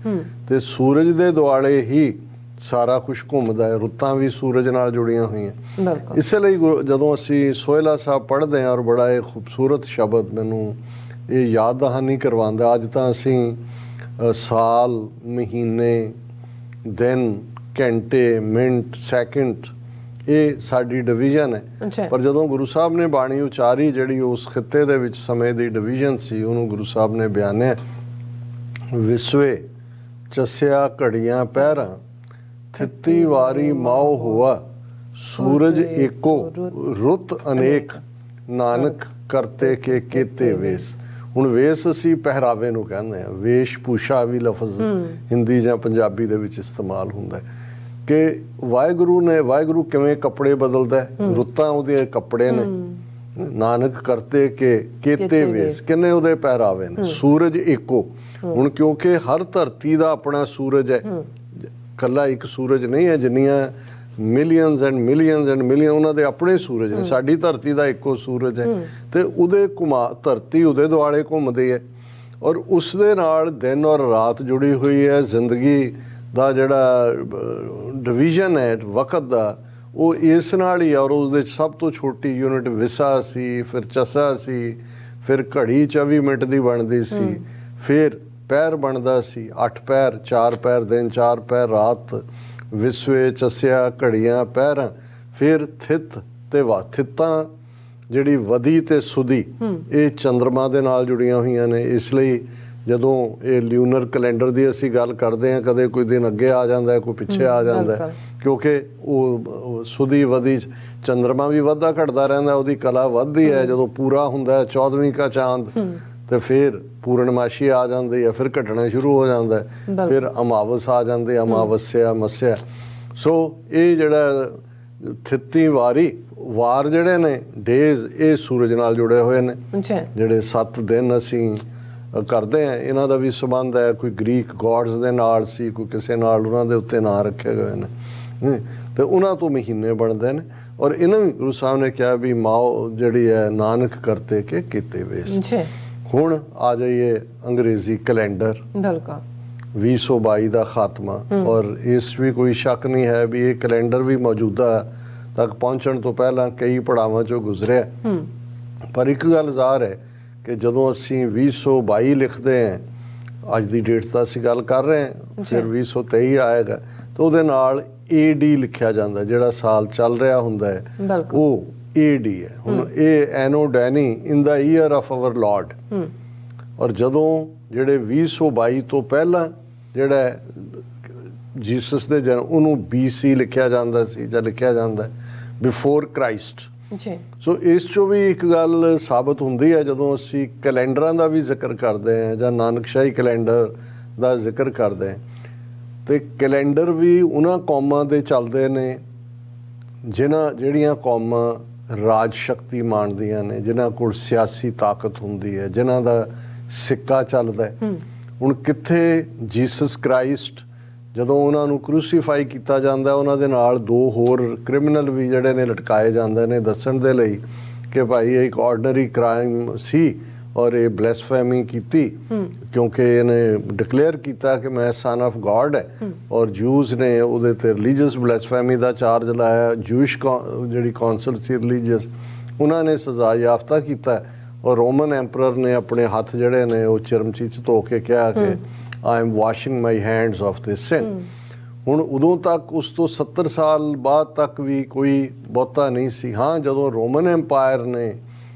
ਤੇ ਸੂਰਜ ਦੇ ਦੁਆਲੇ ਹੀ ਸਾਰਾ ਕੁਝ ਘੁੰਮਦਾ ਹੈ। ਰੁੱਤਾਂ ਵੀ ਸੂਰਜ ਨਾਲ ਜੁੜੀਆਂ ਹੋਈਆਂ। ਇਸੇ ਲਈ ਜਦੋਂ ਅਸੀਂ ਸੋਹਿਲਾ ਸਾਹਿਬ ਪੜ੍ਹਦੇ ਹਾਂ, ਔਰ ਬੜਾ ਇਹ ਖੂਬਸੂਰਤ ਸ਼ਬਦ ਮੈਨੂੰ ਇਹ ਯਾਦ ਦਹਾਨੀ ਕਰਵਾਉਂਦਾ। ਅੱਜ ਤਾਂ ਅਸੀਂ ਸਾਲ, ਮਹੀਨੇ, ਦਿਨ, ਘੰਟੇ, ਮਿੰਟ, ਸੈਕਿੰਡ, ਇਹ ਸਾਡੀ ਡਿਵੀਜ਼ਨ ਹੈ। ਪਰ ਜਦੋਂ ਗੁਰੂ ਸਾਹਿਬ ਨੇ ਬਾਣੀ ਉਚਾਰੀ, ਜਿਹੜੀ ਉਸ ਖਿੱਤੇ ਦੇ ਵਿੱਚ ਸਮੇਂ ਦੀ ਡਿਵੀਜ਼ਨ ਸੀ, ਉਹਨੂੰ ਗੁਰੂ ਸਾਹਿਬ ਨੇ ਬਿਆਨਿਆ, ਵਿਸਵੇ ਚਸਿਆ ਘੜੀਆਂ ਪਹਿਰਾਂ, ਥਿੱਤੀ ਵਾਰੀ ਮਾਓ ਹੋਆ, ਸੂਰਜ ਏਕੋ ਰੁੱਤ ਅਨੇਕ, ਨਾਨਕ ਕਰਤੇ ਕੇ ਕੀਤੇ ਵੇਸ। ਹੁਣ ਵੇਸ ਅਸੀਂ ਪਹਿਰਾਵੇ ਨੂੰ ਕਹਿੰਦੇ ਹਾਂ, ਵੇਸ਼ ਭੂਸ਼ਾ ਵੀ ਲਫ਼ਜ਼ ਹਿੰਦੀ ਜਾਂ ਪੰਜਾਬੀ ਦੇ ਵਿੱਚ ਇਸਤੇਮਾਲ ਹੁੰਦਾ ਹੈ ਕਿ ਵਾਹਿਗੁਰੂ ਕਿਵੇਂ ਕੱਪੜੇ ਬਦਲਦਾ ਹੈ। ਰੁੱਤਾਂ ਉਹਦੇ ਕੱਪੜੇ ਨੇ, ਨਾਨਕ ਕਰਤੇ ਕੇ ਕੀਤੇ ਵੇਸ, ਕਿੰਨੇ ਉਹਦੇ ਪਹਿਰਾਵੇ ਨੇ। ਸੂਰਜ ਏਕੋ, ਹੁਣ ਕਿਉਂਕਿ ਹਰ ਧਰਤੀ ਦਾ ਆਪਣਾ ਸੂਰਜ ਹੈ, ਕੱਲਾ ਇੱਕ ਸੂਰਜ ਨਹੀਂ ਹੈ, ਜਿੰਨੀਆਂ millions and millions and million ਉਹਨਾਂ ਦੇ ਆਪਣੇ ਸੂਰਜ ਨੇ। ਸਾਡੀ ਧਰਤੀ ਦਾ ਇੱਕੋ ਸੂਰਜ ਹੈ ਤੇ ਉਹਦੇ ਧਰਤੀ ਉਹਦੇ ਦੁਆਲੇ ਘੁੰਮਦੀ ਹੈ, ਔਰ ਉਸ ਦੇ ਨਾਲ ਦਿਨ ਔਰ ਰਾਤ ਜੁੜੀ ਹੋਈ ਹੈ। ਜ਼ਿੰਦਗੀ ਦਾ ਜਿਹੜਾ ਡਿਵੀਜ਼ਨ ਹੈ ਵਕਤ ਦਾ, ਉਹ ਇਸ ਨਾਲ ਹੀ, ਔਰ ਉਸ ਦੇ ਸਭ ਤੋਂ ਛੋਟੀ ਯੂਨਿਟ ਵਿਸਾ ਸੀ, ਫਿਰ ਚਸਾ ਸੀ, ਫਿਰ ਘੜੀ 24 ਮਿੰਟ ਦੀ ਬਣਦੀ ਸੀ, ਫਿਰ ਪੈਰ ਬਣਦਾ ਸੀ, 8 ਪੈਰ, 4 ਪੈਰ ਦਿਨ, 4 ਪੈਰ ਰਾਤ, ਵਿਸਵੇ ਚਸਿਆ ਘੜੀਆਂ ਪਹਿਰਾਂ, ਫਿਰ ਥਿਤ ਤੇ ਵਾ। ਥਿੱਤਾਂ ਜਿਹੜੀ ਵਧੀ ਤੇ ਸੁਧੀ, ਇਹ ਚੰਦਰਮਾ ਦੇ ਨਾਲ ਜੁੜੀਆਂ ਹੋਈਆਂ ਨੇ। ਇਸ ਲਈ ਜਦੋਂ ਇਹ ਲਿਊਨਰ ਕੈਲੰਡਰ ਦੀ ਅਸੀਂ ਗੱਲ ਕਰਦੇ ਹਾਂ, ਕਦੇ ਕੋਈ ਦਿਨ ਅੱਗੇ ਆ ਜਾਂਦਾ ਹੈ, ਕੋਈ ਪਿੱਛੇ ਆ ਜਾਂਦਾ ਹੈ, ਕਿਉਂਕਿ ਉਹ ਸੁਧੀ ਵਧੀ, ਚੰਦਰਮਾ ਵੀ ਵੱਧਦਾ ਘਟਦਾ ਰਹਿੰਦਾ, ਉਹਦੀ ਕਲਾ ਵੱਧਦੀ ਹੈ। ਜਦੋਂ ਪੂਰਾ ਹੁੰਦਾ ਹੈ 14ਵੀਂ ਕਾ ਚਾਂਦ, ਤੇ ਫਿਰ ਪੂਰਨਮਾਸ਼ੀ ਆ ਜਾਂਦੀ ਹੈ, ਫਿਰ ਘਟਣਾ ਸ਼ੁਰੂ ਹੋ ਜਾਂਦਾ ਹੈ, ਫਿਰ ਅਮਾਵਸ ਆ ਜਾਂਦੀ, ਅਮਾਵਸਿਆ, ਮੱਸਿਆ। ਸੋ ਇਹ ਜਿਹੜਾ ਥਿੱਤੀ ਵਾਰੀ, ਵਾਰ ਜਿਹੜੇ ਨੇ ਡੇਜ਼, ਇਹ ਸੂਰਜ ਨਾਲ ਜੁੜੇ ਹੋਏ ਨੇ। ਜਿਹੜੇ 7 ਦਿਨ ਅਸੀਂ ਕਰਦੇ ਹਾਂ, ਇਹਨਾਂ ਦਾ ਵੀ ਸੰਬੰਧ ਹੈ। ਕੋਈ ਗ੍ਰੀਕ ਗੋਡਸ ਦੇ ਨਾਲ ਸੀ, ਕੋਈ ਕਿਸੇ ਨਾਲ, ਉਹਨਾਂ ਦੇ ਉੱਤੇ ਨਾਂ ਰੱਖੇ ਗਏ ਨੇ, ਤੇ ਉਹਨਾਂ ਤੋਂ ਮਹੀਨੇ ਬਣਦੇ ਨੇ। ਔਰ ਇਹਨਾਂ ਵੀ ਗੁਰੂ ਸਾਹਿਬ ਨੇ ਕਿਹਾ ਵੀ ਮਾਓ ਜਿਹੜੀ ਹੈ ਨਾਨਕ ਕਰਤੇ ਕੇ ਕੀਤੇ ਵੇਸ। ਹੁਣ ਆ ਜਾਈਏ ਅੰਗਰੇਜ਼ੀ ਕੈਲੰਡਰ, 2022 ਦਾ ਖਾਤਮਾ, ਔਰ ਇਸ ਵੀ ਕੋਈ ਸ਼ੱਕ ਨਹੀਂ ਹੈ ਵੀ ਇਹ ਕੈਲੰਡਰ ਵੀ ਮੌਜੂਦਾ ਤੱਕ ਪਹੁੰਚਣ ਤੋਂ ਪਹਿਲਾਂ ਕਈ ਪੜਾਵਾਂ ਚੋਂ ਗੁਜ਼ਰਿਆ। ਪਰ ਇੱਕ ਗੱਲ ਜ਼ਾਹਰ ਹੈ ਕਿ ਜਦੋਂ ਅਸੀਂ 2022 ਲਿਖਦੇ ਹਾਂ, ਅੱਜ ਦੀ ਡੇਟ ਦਾ ਅਸੀਂ ਗੱਲ ਕਰ ਰਹੇ ਹਾਂ, ਫਿਰ 2023 ਆਏਗਾ, ਤਾਂ ਉਹਦੇ ਨਾਲ AD ਲਿਖਿਆ ਜਾਂਦਾ, ਜਿਹੜਾ ਸਾਲ ਚੱਲ ਰਿਹਾ ਹੁੰਦਾ ਹੈ ਉਹ AD ਹੈ। ਹੁਣ ਇਹ anno domini, in the year of our lord. ਔਰ ਜਦੋਂ ਜਿਹੜੇ 2022 ਤੋਂ ਪਹਿਲਾਂ ਜਿਹੜਾ ਜੀਸਸ ਦੇ ਜਨਮ, ਉਹਨੂੰ BC ਲਿਖਿਆ ਜਾਂਦਾ ਸੀ, ਜਾਂ ਲਿਖਿਆ ਜਾਂਦਾ ਬਿਫੋਰ ਕ੍ਰਾਈਸਟ। ਸੋ ਇਸ ਚੋਂ ਵੀ ਇੱਕ ਗੱਲ ਸਾਬਤ ਹੁੰਦੀ ਹੈ, ਜਦੋਂ ਅਸੀਂ ਕੈਲੰਡਰਾਂ ਦਾ ਵੀ ਜ਼ਿਕਰ ਕਰਦੇ ਹਾਂ ਜਾਂ ਨਾਨਕਸ਼ਾਹੀ ਕੈਲੰਡਰ ਦਾ ਜ਼ਿਕਰ ਕਰਦੇ ਹਾਂ, ਤੇ ਕੈਲੰਡਰ ਵੀ ਉਹਨਾਂ ਕੌਮਾਂ ਦੇ ਚੱਲਦੇ ਨੇ ਜਿਹੜੀਆਂ ਕੌਮਾਂ ਰਾਜ ਸ਼ਕਤੀ ਮਾਣਦੀਆਂ ਨੇ, ਜਿਨ੍ਹਾਂ ਕੋਲ ਸਿਆਸੀ ਤਾਕਤ ਹੁੰਦੀ ਹੈ, ਜਿਨ੍ਹਾਂ ਦਾ ਸਿੱਕਾ ਚੱਲਦਾ ਹੈ। ਹੁਣ ਕਿੱਥੇ ਜੀਸਸ ਕ੍ਰਾਈਸਟ, ਜਦੋਂ ਉਹਨਾਂ ਨੂੰ ਕਰੂਸੀਫਾਈ ਕੀਤਾ ਜਾਂਦਾ, ਉਹਨਾਂ ਦੇ ਨਾਲ 2 ਹੋਰ ਕ੍ਰਿਮੀਨਲ ਵੀ ਜਿਹੜੇ ਨੇ ਲਟਕਾਏ ਜਾਂਦੇ ਨੇ, ਦੱਸਣ ਦੇ ਲਈ ਕਿ ਭਾਈ ਇਹ ਇੱਕ ਆਰਡੀਨਰੀ ਕ੍ਰਾਈਮ ਸੀ ਔਰ ਇਹ ਬਲੈਸਫੇਮੀ ਕੀਤੀ, ਕਿਉਂਕਿ ਇਹਨੇ ਡਿਕਲੇਅਰ ਕੀਤਾ ਕਿ ਮੈਂ ਸਨ ਆਫ ਗॉड ਹੈ। ਔਰ ਜੂਸ ਨੇ ਉਹਦੇ ਤੇ ਰਿਲੀਜੀਅਸ ਬਲੈਸਫੇਮੀ ਦਾ ਚਾਰਜ ਲਾਇਆ। ਜੂਇਸ਼ ਜਿਹੜੀ ਕੌਂਸਲ ਸੀ ਰਿਲੀਜੀਅਸ, ਉਹਨਾਂ ਨੇ ਸਜ਼ਾ ਯਾਫਤਾ ਕੀਤਾ। ਔਰ ਰੋਮਨ ਐਂਪਰਰ ਨੇ ਆਪਣੇ ਹੱਥ ਜਿਹੜੇ ਨੇ ਉਹ ਚਰਮਚੀ 'ਚ ਧੋ ਕੇ ਕਿਹਾ ਕਿ I am washing my hands of this sin. ਹੁਣ ਉਦੋਂ ਤੱਕ, ਉਸ ਤੋਂ 70 ਸਾਲ ਬਾਅਦ ਤੱਕ ਵੀ ਕੋਈ ਬਹੁਤਾ ਨਹੀਂ ਸੀ। ਹਾਂ, ਜਦੋਂ ਰੋਮਨ ਐਂਪਾਇਰ ਨੇ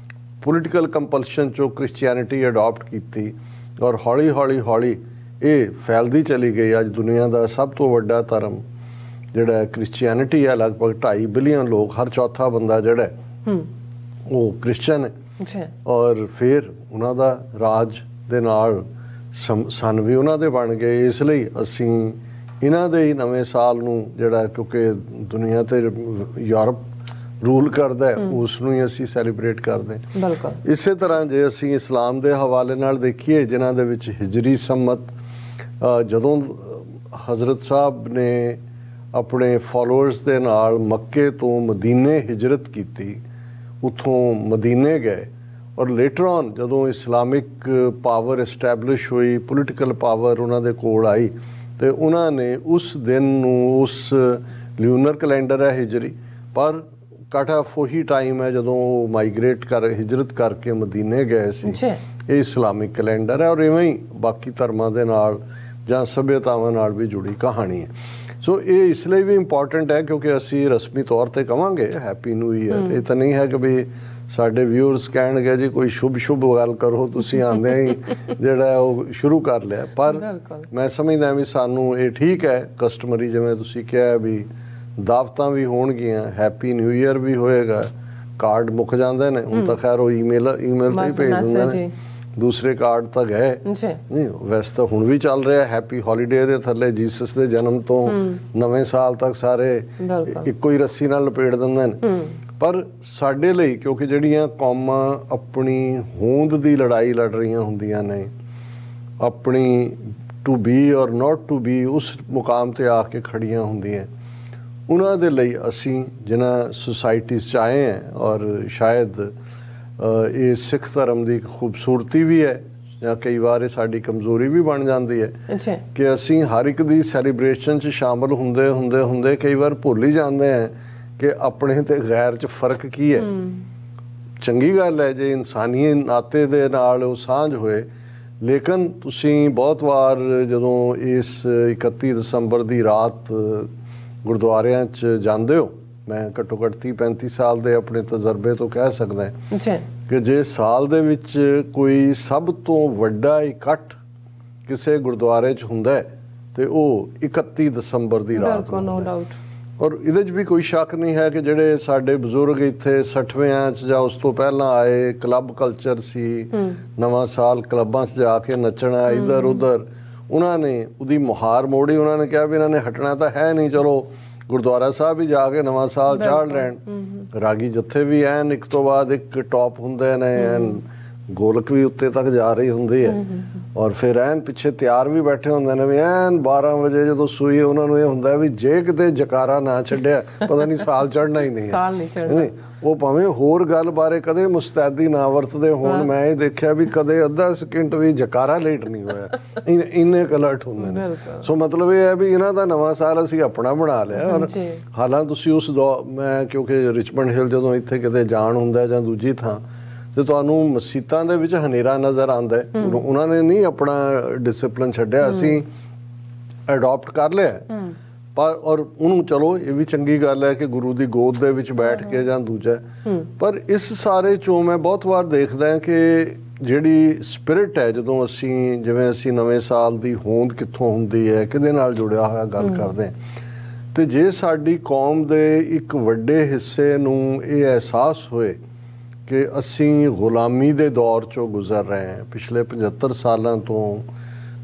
ਪੋਲੀਟੀਕਲ ਕੰਪਲਸ਼ਨ 'ਚੋਂ ਕ੍ਰਿਸਚੀਅਨਿਟੀ ਅਡਾਪਟ ਕੀਤੀ ਔਰ ਹੌਲੀ ਇਹ ਫੈਲਦੀ ਚਲੀ ਗਈ। ਅੱਜ ਦੁਨੀਆ ਦਾ ਸਭ ਤੋਂ ਵੱਡਾ ਧਰਮ ਜਿਹੜਾ ਕ੍ਰਿਸਚੀਅਨਿਟੀ ਹੈ, ਲਗਭਗ 2.5 ਬਿਲੀਅਨ ਲੋਕ, ਹਰ ਚੌਥਾ ਬੰਦਾ ਜਿਹੜਾ ਉਹ ਕ੍ਰਿਸਚਨ ਹੈ। ਔਰ ਫਿਰ ਉਹਨਾਂ ਦਾ ਰਾਜ ਦੇ ਨਾਲ ਸਨ ਵੀ ਉਹਨਾਂ ਦੇ ਬਣ ਗਏ। ਇਸ ਲਈ ਅਸੀਂ ਇਹਨਾਂ ਦੇ ਹੀ ਨਵੇਂ ਸਾਲ ਨੂੰ, ਜਿਹੜਾ ਕਿਉਂਕਿ ਦੁਨੀਆ ਤੇ ਯੂਰਪ ਰੂਲ ਕਰਦਾ ਹੈ, ਉਸ ਨੂੰ ਹੀ ਅਸੀਂ ਸੈਲੀਬ੍ਰੇਟ ਕਰਦੇ ਹਾਂ। ਇਸੇ ਤਰ੍ਹਾਂ ਜੇ ਅਸੀਂ ਇਸਲਾਮ ਦੇ ਹਵਾਲੇ ਨਾਲ ਦੇਖੀਏ, ਜਿਨ੍ਹਾਂ ਦੇ ਵਿੱਚ ਹਿਜਰੀ ਸੰਮਤ, ਜਦੋਂ ਹਜ਼ਰਤ ਸਾਹਿਬ ਨੇ ਆਪਣੇ ਫਾਲੋਅਰਸ ਦੇ ਨਾਲ ਮੱਕੇ ਤੋਂ ਮਦੀਨੇ ਹਿਜਰਤ ਕੀਤੀ, ਉੱਥੋਂ ਮਦੀਨੇ ਗਏ ਔਰ ਲੇਟਰ ਔਨ ਜਦੋਂ ਇਸਲਾਮਿਕ ਪਾਵਰ ਐਸਟੈਬਲਿਸ਼ ਹੋਈ, ਪੋਲੀਟੀਕਲ ਪਾਵਰ ਉਹਨਾਂ ਦੇ ਕੋਲ ਆਈ, ਤੇ ਉਹਨਾਂ ਨੇ ਉਸ ਦਿਨ ਨੂੰ, ਉਸ ਲਿਊਨਰ ਕੈਲੰਡਰ ਹੈ ਹਿਜਰੀ, ਪਰ ਕੱਟ ਆਫ ਉਹੀ ਟਾਈਮ ਹੈ ਜਦੋਂ ਉਹ ਮਾਈਗ੍ਰੇਟ ਹਿਜਰਤ ਕਰਕੇ ਮਦੀਨੇ ਗਏ ਸੀ। ਇਹ ਇਸਲਾਮਿਕ ਕੈਲੰਡਰ ਹੈ ਔਰ ਇਵੇਂ ਹੀ ਬਾਕੀ ਧਰਮਾਂ ਦੇ ਨਾਲ ਜਾਂ ਸੱਭਿਅਤਾਵਾਂ ਨਾਲ ਵੀ ਜੁੜੀ ਕਹਾਣੀ ਹੈ। ਸੋ ਇਹ ਇਸ ਲਈ ਵੀ ਇੰਪੋਰਟੈਂਟ ਹੈ ਕਿਉਂਕਿ ਅਸੀਂ ਰਸਮੀ ਤੌਰ ਤੇ ਕਵਾਂਗੇ ਹੈਪੀ ਨਿਊ ਈਅਰ। ਇਹ ਤਾਂ ਨਹੀਂ ਹੈ ਕਿ ਵੀ ਸਾਡੇ ਵਿਊਅਰਸ ਕਹਿਣਗੇ ਜੀ ਕੋਈ ਸ਼ੁਭ ਗੱਲ ਕਰੋ, ਤੁਸੀਂ ਆਉਂਦੇ ਹੀ ਜਿਹੜਾ ਉਹ ਸ਼ੁਰੂ ਕਰ ਲਿਆ। ਪਰ ਮੈਂ ਸਮਝਦਾ ਵੀ ਸਾਨੂੰ ਇਹ ਠੀਕ ਹੈ, ਕਸਟਮਰੀ ਜਿਵੇਂ ਤੁਸੀਂ ਕਿਹਾ ਵੀ ਦਾਵਤਾਂ ਵੀ ਹੋਣਗੀਆਂ, ਹੈਪੀ ਨਿਊ ਈਅਰ ਵੀ ਹੋਏਗਾ, ਕਾਰਡ ਮੁੱਕ ਜਾਂਦੇ ਨੇ ਹੁਣ ਤਾਂ, ਖੈਰ ਉਹ ਈਮੇਲ ਤੇ ਹੀ ਭੇਜ ਦਿੰਦੇ ਨੇ, ਦੂਸਰੇ ਕਾਰਡ ਤਾਂ ਗਏ ਨਹੀਂ। ਵੈਸੇ ਤਾਂ ਹੁਣ ਵੀ ਚੱਲ ਰਿਹਾ ਹੈਪੀ ਹੌਲੀਡੇ ਦੇ ਥੱਲੇ ਜੀਸਸ ਦੇ ਜਨਮ ਤੋਂ ਨਵੇਂ ਸਾਲ ਤੱਕ ਸਾਰੇ ਇੱਕੋ ਹੀ ਰੱਸੀ ਨਾਲ ਲਪੇਟ ਦਿੰਦੇ ਨੇ। ਪਰ ਸਾਡੇ ਲਈ ਕਿਉਂਕਿ ਜਿਹੜੀਆਂ ਕੌਮਾਂ ਆਪਣੀ ਹੋਂਦ ਦੀ ਲੜਾਈ ਲੜ ਰਹੀਆਂ ਹੁੰਦੀਆਂ ਨੇ, ਆਪਣੀ ਟੂ ਬੀ ਔਰ ਨਾਟ ਟੂ ਬੀ ਉਸ ਮੁਕਾਮ ਤੇ ਆ ਕੇ ਖੜੀਆਂ ਹੁੰਦੀਆਂ, ਉਹਨਾਂ ਦੇ ਲਈ ਅਸੀਂ ਜਿਨ੍ਹਾਂ ਸੁਸਾਇਟੀਜ਼ 'ਚ ਆਏ ਹਾਂ ਔਰ ਸ਼ਾਇਦ ਇਹ ਸਿੱਖ ਧਰਮ ਦੀ ਇੱਕ ਖੂਬਸੂਰਤੀ ਵੀ ਹੈ ਜਾਂ ਕਈ ਵਾਰ ਇਹ ਸਾਡੀ ਕਮਜ਼ੋਰੀ ਵੀ ਬਣ ਜਾਂਦੀ ਹੈ ਕਿ ਅਸੀਂ ਹਰ ਇੱਕ ਦੀ ਸੈਲੀਬ੍ਰੇਸ਼ਨ 'ਚ ਸ਼ਾਮਲ ਹੁੰਦੇ ਕਈ ਵਾਰ ਭੁੱਲ ਹੀ ਜਾਂਦੇ ਹਾਂ ਕਿ ਆਪਣੇ ਤੇ ਗੈਰ 'ਚ ਫਰਕ ਕੀ ਹੈ। ਚੰਗੀ ਗੱਲ ਹੈ ਜੇ ਇਨਸਾਨੀ ਨਾਤੇ ਦੇ ਨਾਲ ਉਹ ਸਾਂਝ ਹੋਏ, ਲੇਕਿਨ ਤੁਸੀਂ ਬਹੁਤ ਵਾਰ ਜਦੋਂ ਇਸ 31 ਦਸੰਬਰ ਦੀ ਰਾਤ ਗੁਰਦੁਆਰਿਆਂ 'ਚ ਜਾਂਦੇ ਹੋ, ਮੈਂ ਘੱਟੋ ਘੱਟ 30-35 ਸਾਲ ਦੇ ਆਪਣੇ ਤਜਰਬੇ ਤੋਂ ਕਹਿ ਸਕਦਾ ਕਿ ਜੇ ਸਾਲ ਦੇ ਵਿੱਚ ਕੋਈ ਸਭ ਤੋਂ ਵੱਡਾ ਇਕੱਠ ਕਿਸੇ ਗੁਰਦੁਆਰੇ 'ਚ ਹੁੰਦਾ ਤੇ ਉਹ 31 ਦਸੰਬਰ ਦੀ ਰਾਤ ਨੂੰ ਹੁੰਦਾ। ਔਰ ਇਹਦੇ 'ਚ ਵੀ ਕੋਈ ਸ਼ੱਕ ਨਹੀਂ ਹੈ ਕਿ ਜਿਹੜੇ ਸਾਡੇ ਬਜ਼ੁਰਗ ਇੱਥੇ 60ਵਿਆਂ 'ਚ ਜਾਂ ਉਸ ਤੋਂ ਪਹਿਲਾਂ ਆਏ, ਕਲੱਬ ਕਲਚਰ ਸੀ, ਨਵਾਂ ਸਾਲ ਕਲੱਬਾਂ 'ਚ ਜਾ ਕੇ ਨੱਚਣਾ ਇੱਧਰ ਉੱਧਰ, ਉਹਨਾਂ ਨੇ ਉਹਦੀ ਮੁਹਾਰ ਮੋੜੀ। ਉਹਨਾਂ ਨੇ ਕਿਹਾ ਵੀ ਇਹਨਾਂ ਨੇ ਹਟਣਾ ਤਾਂ ਹੈ ਨਹੀਂ, ਚਲੋ ਗੁਰਦੁਆਰਾ ਸਾਹਿਬ ਵੀ ਜਾ ਕੇ ਨਵਾਂ ਸਾਲ ਚਾੜ ਲੈਣ। ਰਾਗੀ ਜੱਥੇ ਵੀ ਐਨ ਇੱਕ ਤੋਂ ਬਾਅਦ ਇੱਕ ਟੌਪ ਹੁੰਦੇ ਨੇ, ਐਨ ਗੋਲਕ ਵੀ ਉੱਤੇ ਤੱਕ ਜਾ ਰਹੀ ਹੁੰਦੀ ਹੈ ਔਰ ਫਿਰ ਐਨ ਪਿੱਛੇ ਤਿਆਰ ਵੀ ਬੈਠੇ ਹੁੰਦੇ ਨੇ ਵੀ ਐਨ 12 ਵਜੇ ਜਦੋਂ ਸੂਈ ਉਹਨਾਂ ਨੂੰ ਇਹ ਹੁੰਦਾ ਵੀ ਜੇ ਕਿਤੇ ਜਕਾਰਾ ਨਾ ਛੱਡਿਆ ਪਤਾ ਨਹੀਂ ਸਾਲ ਚੜ੍ਹਨਾ ਹੀ ਨਹੀਂ ਹੈ। ਉਹ ਭਾਵੇਂ ਹੋਰ ਗੱਲ ਬਾਰੇ ਕਦੇ ਮੁਸਤੈਦੀ ਨਾ ਵਰਤਦੇ ਹੋਣ, ਮੈਂ ਇਹ ਦੇਖਿਆ ਵੀ ਕਦੇ ਅੱਧਾ ਸਕਿੰਟ ਵੀ ਜਕਾਰਾ ਲੇਟ ਨਹੀਂ ਹੋਇਆ, ਇੰਨੇ ਅਲਰਟ ਹੁੰਦੇ ਨੇ। ਸੋ ਮਤਲਬ ਇਹ ਹੈ ਵੀ ਇਹਨਾਂ ਦਾ ਨਵਾਂ ਸਾਲ ਅਸੀਂ ਆਪਣਾ ਬਣਾ ਲਿਆ। ਔਰ ਹਾਲਾਂਕਿ ਤੁਸੀਂ ਉਸ ਮੈਂ ਕਿਉਂਕਿ ਰਿਚਮੰਡ ਹਿੱਲ ਜਦੋਂ ਇੱਥੇ ਕਿਤੇ ਜਾਣ ਹੁੰਦਾ ਜਾਂ ਦੂਜੀ ਥਾਂ ਤੇ ਤੁਹਾਨੂੰ ਮਸੀਤਾਂ ਦੇ ਵਿੱਚ ਹਨੇਰਾ ਨਜ਼ਰ ਆਉਂਦਾ ਹੈ। ਉਹਨਾਂ ਨੇ ਨਹੀਂ ਆਪਣਾ ਡਿਸਪਲਿਨ ਛੱਡਿਆ, ਅਸੀਂ ਅਡਾਪਟ ਕਰ ਲਿਆ। ਪਰ ਔਰ ਉਹਨੂੰ ਚਲੋ ਇਹ ਵੀ ਚੰਗੀ ਗੱਲ ਹੈ ਕਿ ਗੁਰੂ ਦੀ ਗੋਦ ਦੇ ਵਿੱਚ ਬੈਠ ਕੇ ਜਾਂ ਦੂਜਾ, ਪਰ ਇਸ ਸਾਰੇ ਚੋਂ ਮੈਂ ਬਹੁਤ ਵਾਰ ਦੇਖਦਾ ਹਾਂ ਕਿ ਜਿਹੜੀ ਸਪਿਰਿਟ ਹੈ, ਜਦੋਂ ਅਸੀਂ ਜਿਵੇਂ ਅਸੀਂ ਨਵੇਂ ਸਾਲ ਦੀ ਹੋਂਦ ਕਿੱਥੋਂ ਹੁੰਦੀ ਹੈ, ਕਿਹਦੇ ਨਾਲ ਜੁੜਿਆ ਹੋਇਆ ਗੱਲ ਕਰਦੇ ਹਾਂ, ਤੇ ਜੇ ਸਾਡੀ ਕੌਮ ਦੇ ਇੱਕ ਵੱਡੇ ਹਿੱਸੇ ਨੂੰ ਇਹ ਅਹਿਸਾਸ ਹੋਏ ਕਿ ਅਸੀਂ ਗੁਲਾਮੀ ਦੇ ਦੌਰ 'ਚੋਂ ਗੁਜ਼ਰ ਰਹੇ ਹਾਂ, ਪਿਛਲੇ 75 ਸਾਲਾਂ ਤੋਂ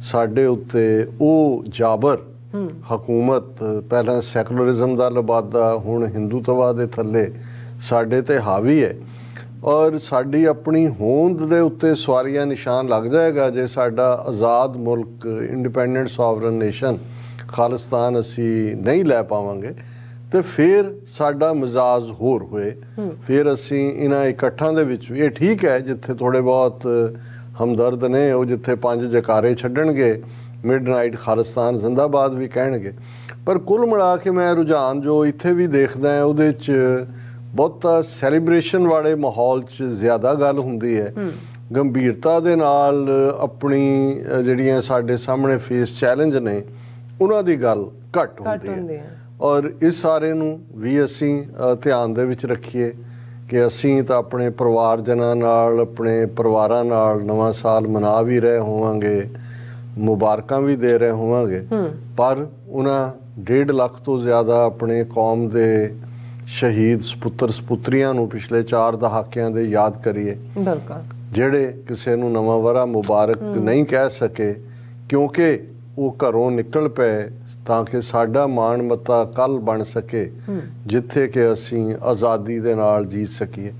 ਸਾਡੇ ਉੱਤੇ ਉਹ ਜਾਬਰ ਹਕੂਮਤ, ਪਹਿਲਾਂ ਸੈਕੂਲਰਿਜ਼ਮ ਦਾ ਲਬਾਦਾ, ਹੁਣ ਹਿੰਦੂਤਵਾ ਦੇ ਥੱਲੇ ਸਾਡੇ ਤੇ ਹਾਵੀ ਹੈ ਔਰ ਸਾਡੀ ਆਪਣੀ ਹੋਂਦ ਦੇ ਉੱਤੇ ਸਵਾਰੀਆਂ ਨਿਸ਼ਾਨ ਲੱਗ ਜਾਏਗਾ ਜੇ ਸਾਡਾ ਆਜ਼ਾਦ ਮੁਲਕ, ਇੰਡੀਪੈਂਡੈਂਟ ਸੋਵਰਨ ਨੇਸ਼ਨ ਖਾਲਿਸਤਾਨ ਅਸੀਂ ਨਹੀਂ ਲੈ ਪਾਵਾਂਗੇ ਤੇ ਫਿਰ ਸਾਡਾ ਮਿਜ਼ਾਜ ਹੋਰ ਹੋਏ। ਫਿਰ ਅਸੀਂ ਇਹਨਾਂ ਇਕੱਠਾਂ ਦੇ ਵਿੱਚ ਵੀ, ਇਹ ਠੀਕ ਹੈ ਜਿੱਥੇ ਥੋੜੇ ਬਹੁਤ ਹਮਦਰਦ ਨੇ ਉਹ ਜਿੱਥੇ 5 ਜਕਾਰੇ ਛੱਡਣਗੇ, ਮਿਡਨਾਈਟ ਖਾਲਿਸਤਾਨ ਜ਼ਿੰਦਾਬਾਦ ਵੀ ਕਹਿਣਗੇ, ਪਰ ਕੁੱਲ ਮਿਲਾ ਕੇ ਮੈਂ ਰੁਝਾਨ ਜੋ ਇੱਥੇ ਵੀ ਦੇਖਦਾ ਹਾਂ ਉਹਦੇ 'ਚ ਬਹੁਤਾ ਸੈਲੀਬ੍ਰੇਸ਼ਨ ਵਾਲੇ ਮਾਹੌਲ 'ਚ ਜ਼ਿਆਦਾ ਗੱਲ ਹੁੰਦੀ ਹੈ। ਗੰਭੀਰਤਾ ਦੇ ਨਾਲ ਆਪਣੀ ਜਿਹੜੀਆਂ ਸਾਡੇ ਸਾਹਮਣੇ ਫੇਸ ਚੈਲੰਜ ਨੇ ਉਹਨਾਂ ਦੀ ਗੱਲ ਘੱਟ ਹੁੰਦੀ ਹੈ। ਔਰ ਇਸ ਸਾਰੇ ਨੂੰ ਵੀ ਅਸੀਂ ਧਿਆਨ ਦੇ ਵਿੱਚ ਰੱਖੀਏ ਕਿ ਅਸੀਂ ਤਾਂ ਆਪਣੇ ਪਰਿਵਾਰਜਨਾਂ ਨਾਲ, ਆਪਣੇ ਪਰਿਵਾਰਾਂ ਨਾਲ ਨਵਾਂ ਸਾਲ ਮਨਾ ਵੀ ਰਹੇ ਹੋਵਾਂਗੇ, ਮੁਬਾਰਕਾਂ ਵੀ ਦੇ ਰਹੇ ਹੋਵਾਂਗੇ, ਪਰ ਉਹਨਾਂ 1.5 ਲੱਖ ਤੋਂ ਜ਼ਿਆਦਾ ਆਪਣੇ ਕੌਮ ਦੇ ਸ਼ਹੀਦ ਸਪੁੱਤਰ ਸਪੁੱਤਰੀਆਂ ਨੂੰ ਪਿਛਲੇ 4 ਦਹਾਕਿਆਂ ਦੇ ਯਾਦ ਕਰੀਏ, ਜਿਹੜੇ ਕਿਸੇ ਨੂੰ ਨਵਾਂ ਵਰ੍ਹਾ ਮੁਬਾਰਕ ਨਹੀਂ ਕਹਿ ਸਕੇ ਕਿਉਂਕਿ ਉਹ ਘਰੋਂ ਨਿਕਲ ਪਏ ਤਾਂ ਕਿ ਸਾਡਾ ਮਾਣ ਮੱਤਾ ਕੱਲ ਬਣ ਸਕੇ ਜਿੱਥੇ ਕਿ ਅਸੀਂ ਆਜ਼ਾਦੀ ਦੇ ਨਾਲ ਜੀ ਸਕੀਏ।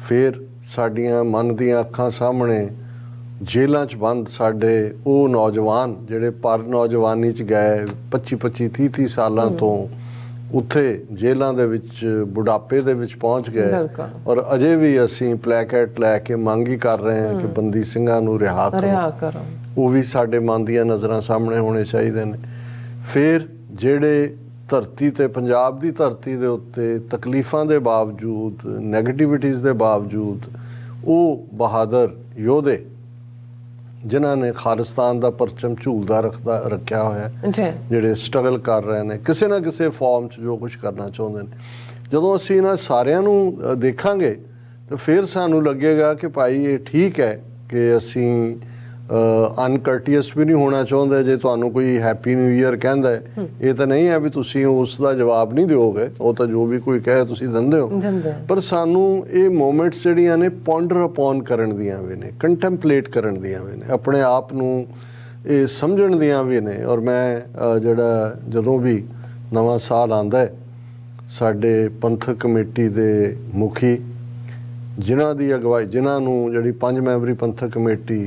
ਫਿਰ ਸਾਡੀਆਂ ਮਨ ਦੀਆਂ ਅੱਖਾਂ ਸਾਹਮਣੇ ਜੇਲ੍ਹਾਂ 'ਚ ਬੰਦ ਸਾਡੇ ਉਹ ਨੌਜਵਾਨ ਜਿਹੜੇ ਪਰ ਨੌਜਵਾਨੀ 'ਚ ਗਏ 25 30 ਸਾਲਾਂ ਤੋਂ ਉੱਥੇ ਜੇਲ੍ਹਾਂ ਦੇ ਵਿੱਚ ਬੁਢਾਪੇ ਦੇ ਵਿੱਚ ਪਹੁੰਚ ਗਏ ਔਰ ਅਜੇ ਵੀ ਅਸੀਂ ਪਲੈਕੇਟ ਲੈ ਕੇ ਮੰਗ ਹੀ ਕਰ ਰਹੇ ਹਾਂ ਕਿ ਬੰਦੀ ਸਿੰਘਾਂ ਨੂੰ ਰਿਹਾ ਕਰੋ। ਉਹ ਵੀ ਸਾਡੇ ਮਨ ਦੀਆਂ ਨਜ਼ਰਾਂ ਸਾਹਮਣੇ ਹੋਣੇ ਚਾਹੀਦੇ ਨੇ। ਫਿਰ ਜਿਹੜੇ ਧਰਤੀ ਤੇ ਪੰਜਾਬ ਦੀ ਧਰਤੀ ਦੇ ਉੱਤੇ ਤਕਲੀਫਾਂ ਦੇ ਬਾਵਜੂਦ ਨੈਗੇਟਿਵਿਟੀਜ਼ ਦੇ ਬਾਵਜੂਦ ਉਹ ਬਹਾਦਰ ਯੋਧੇ ਜਿਨ੍ਹਾਂ ਨੇ ਖਾਲਿਸਤਾਨ ਦਾ ਪਰਚਮ ਝੂਲਦਾ ਰੱਖਿਆ ਹੋਇਆ ਜਿਹੜੇ ਸਟਰਗਲ ਕਰ ਰਹੇ ਨੇ ਕਿਸੇ ਨਾ ਕਿਸੇ ਫਾਰਮ 'ਚ ਜੋ ਕੁਝ ਕਰਨਾ ਚਾਹੁੰਦੇ ਨੇ, ਜਦੋਂ ਅਸੀਂ ਇਹਨਾਂ ਸਾਰਿਆਂ ਨੂੰ ਦੇਖਾਂਗੇ ਤਾਂ ਫਿਰ ਸਾਨੂੰ ਲੱਗੇਗਾ ਕਿ ਭਾਈ ਇਹ ਠੀਕ ਹੈ ਕਿ ਅਸੀਂ ਅਨਕਰਟੀਅਸ ਵੀ ਨਹੀਂ ਹੋਣਾ ਚਾਹੁੰਦੇ। ਜੇ ਤੁਹਾਨੂੰ ਕੋਈ ਹੈਪੀ ਨਿਊ ਈਅਰ ਕਹਿੰਦਾ ਹੈ ਇਹ ਤਾਂ ਨਹੀਂ ਹੈ ਵੀ ਤੁਸੀਂ ਉਸ ਦਾ ਜਵਾਬ ਨਹੀਂ ਦਿਓਗੇ, ਉਹ ਤਾਂ ਜੋ ਵੀ ਕੋਈ ਕਹੇ ਤੁਸੀਂ ਦਿੰਦੇ ਹੋ, ਪਰ ਸਾਨੂੰ ਇਹ ਮੂਮੈਂਟਸ ਜਿਹੜੀਆਂ ਨੇ ਪੌਂਡਰ ਅਪੌਨ ਕਰਨ ਦੀਆਂ ਵੀ ਨੇ, ਕੰਟੈਂਪਲੇਟ ਕਰਨ ਦੀਆਂ ਵੀ ਨੇ, ਆਪਣੇ ਆਪ ਨੂੰ ਇਹ ਸਮਝਣ ਦੀਆਂ ਵੀ ਨੇ। ਔਰ ਮੈਂ ਜਿਹੜਾ ਜਦੋਂ ਵੀ ਨਵਾਂ ਸਾਲ ਆਉਂਦਾ ਹੈ ਸਾਡੇ ਪੰਥਕ ਕਮੇਟੀ ਦੇ ਮੁਖੀ ਜਿਨ੍ਹਾਂ ਦੀ ਅਗਵਾਈ ਜਿਨ੍ਹਾਂ ਨੂੰ ਜਿਹੜੀ 5 ਮੈਂਬਰੀ ਪੰਥਕ ਕਮੇਟੀ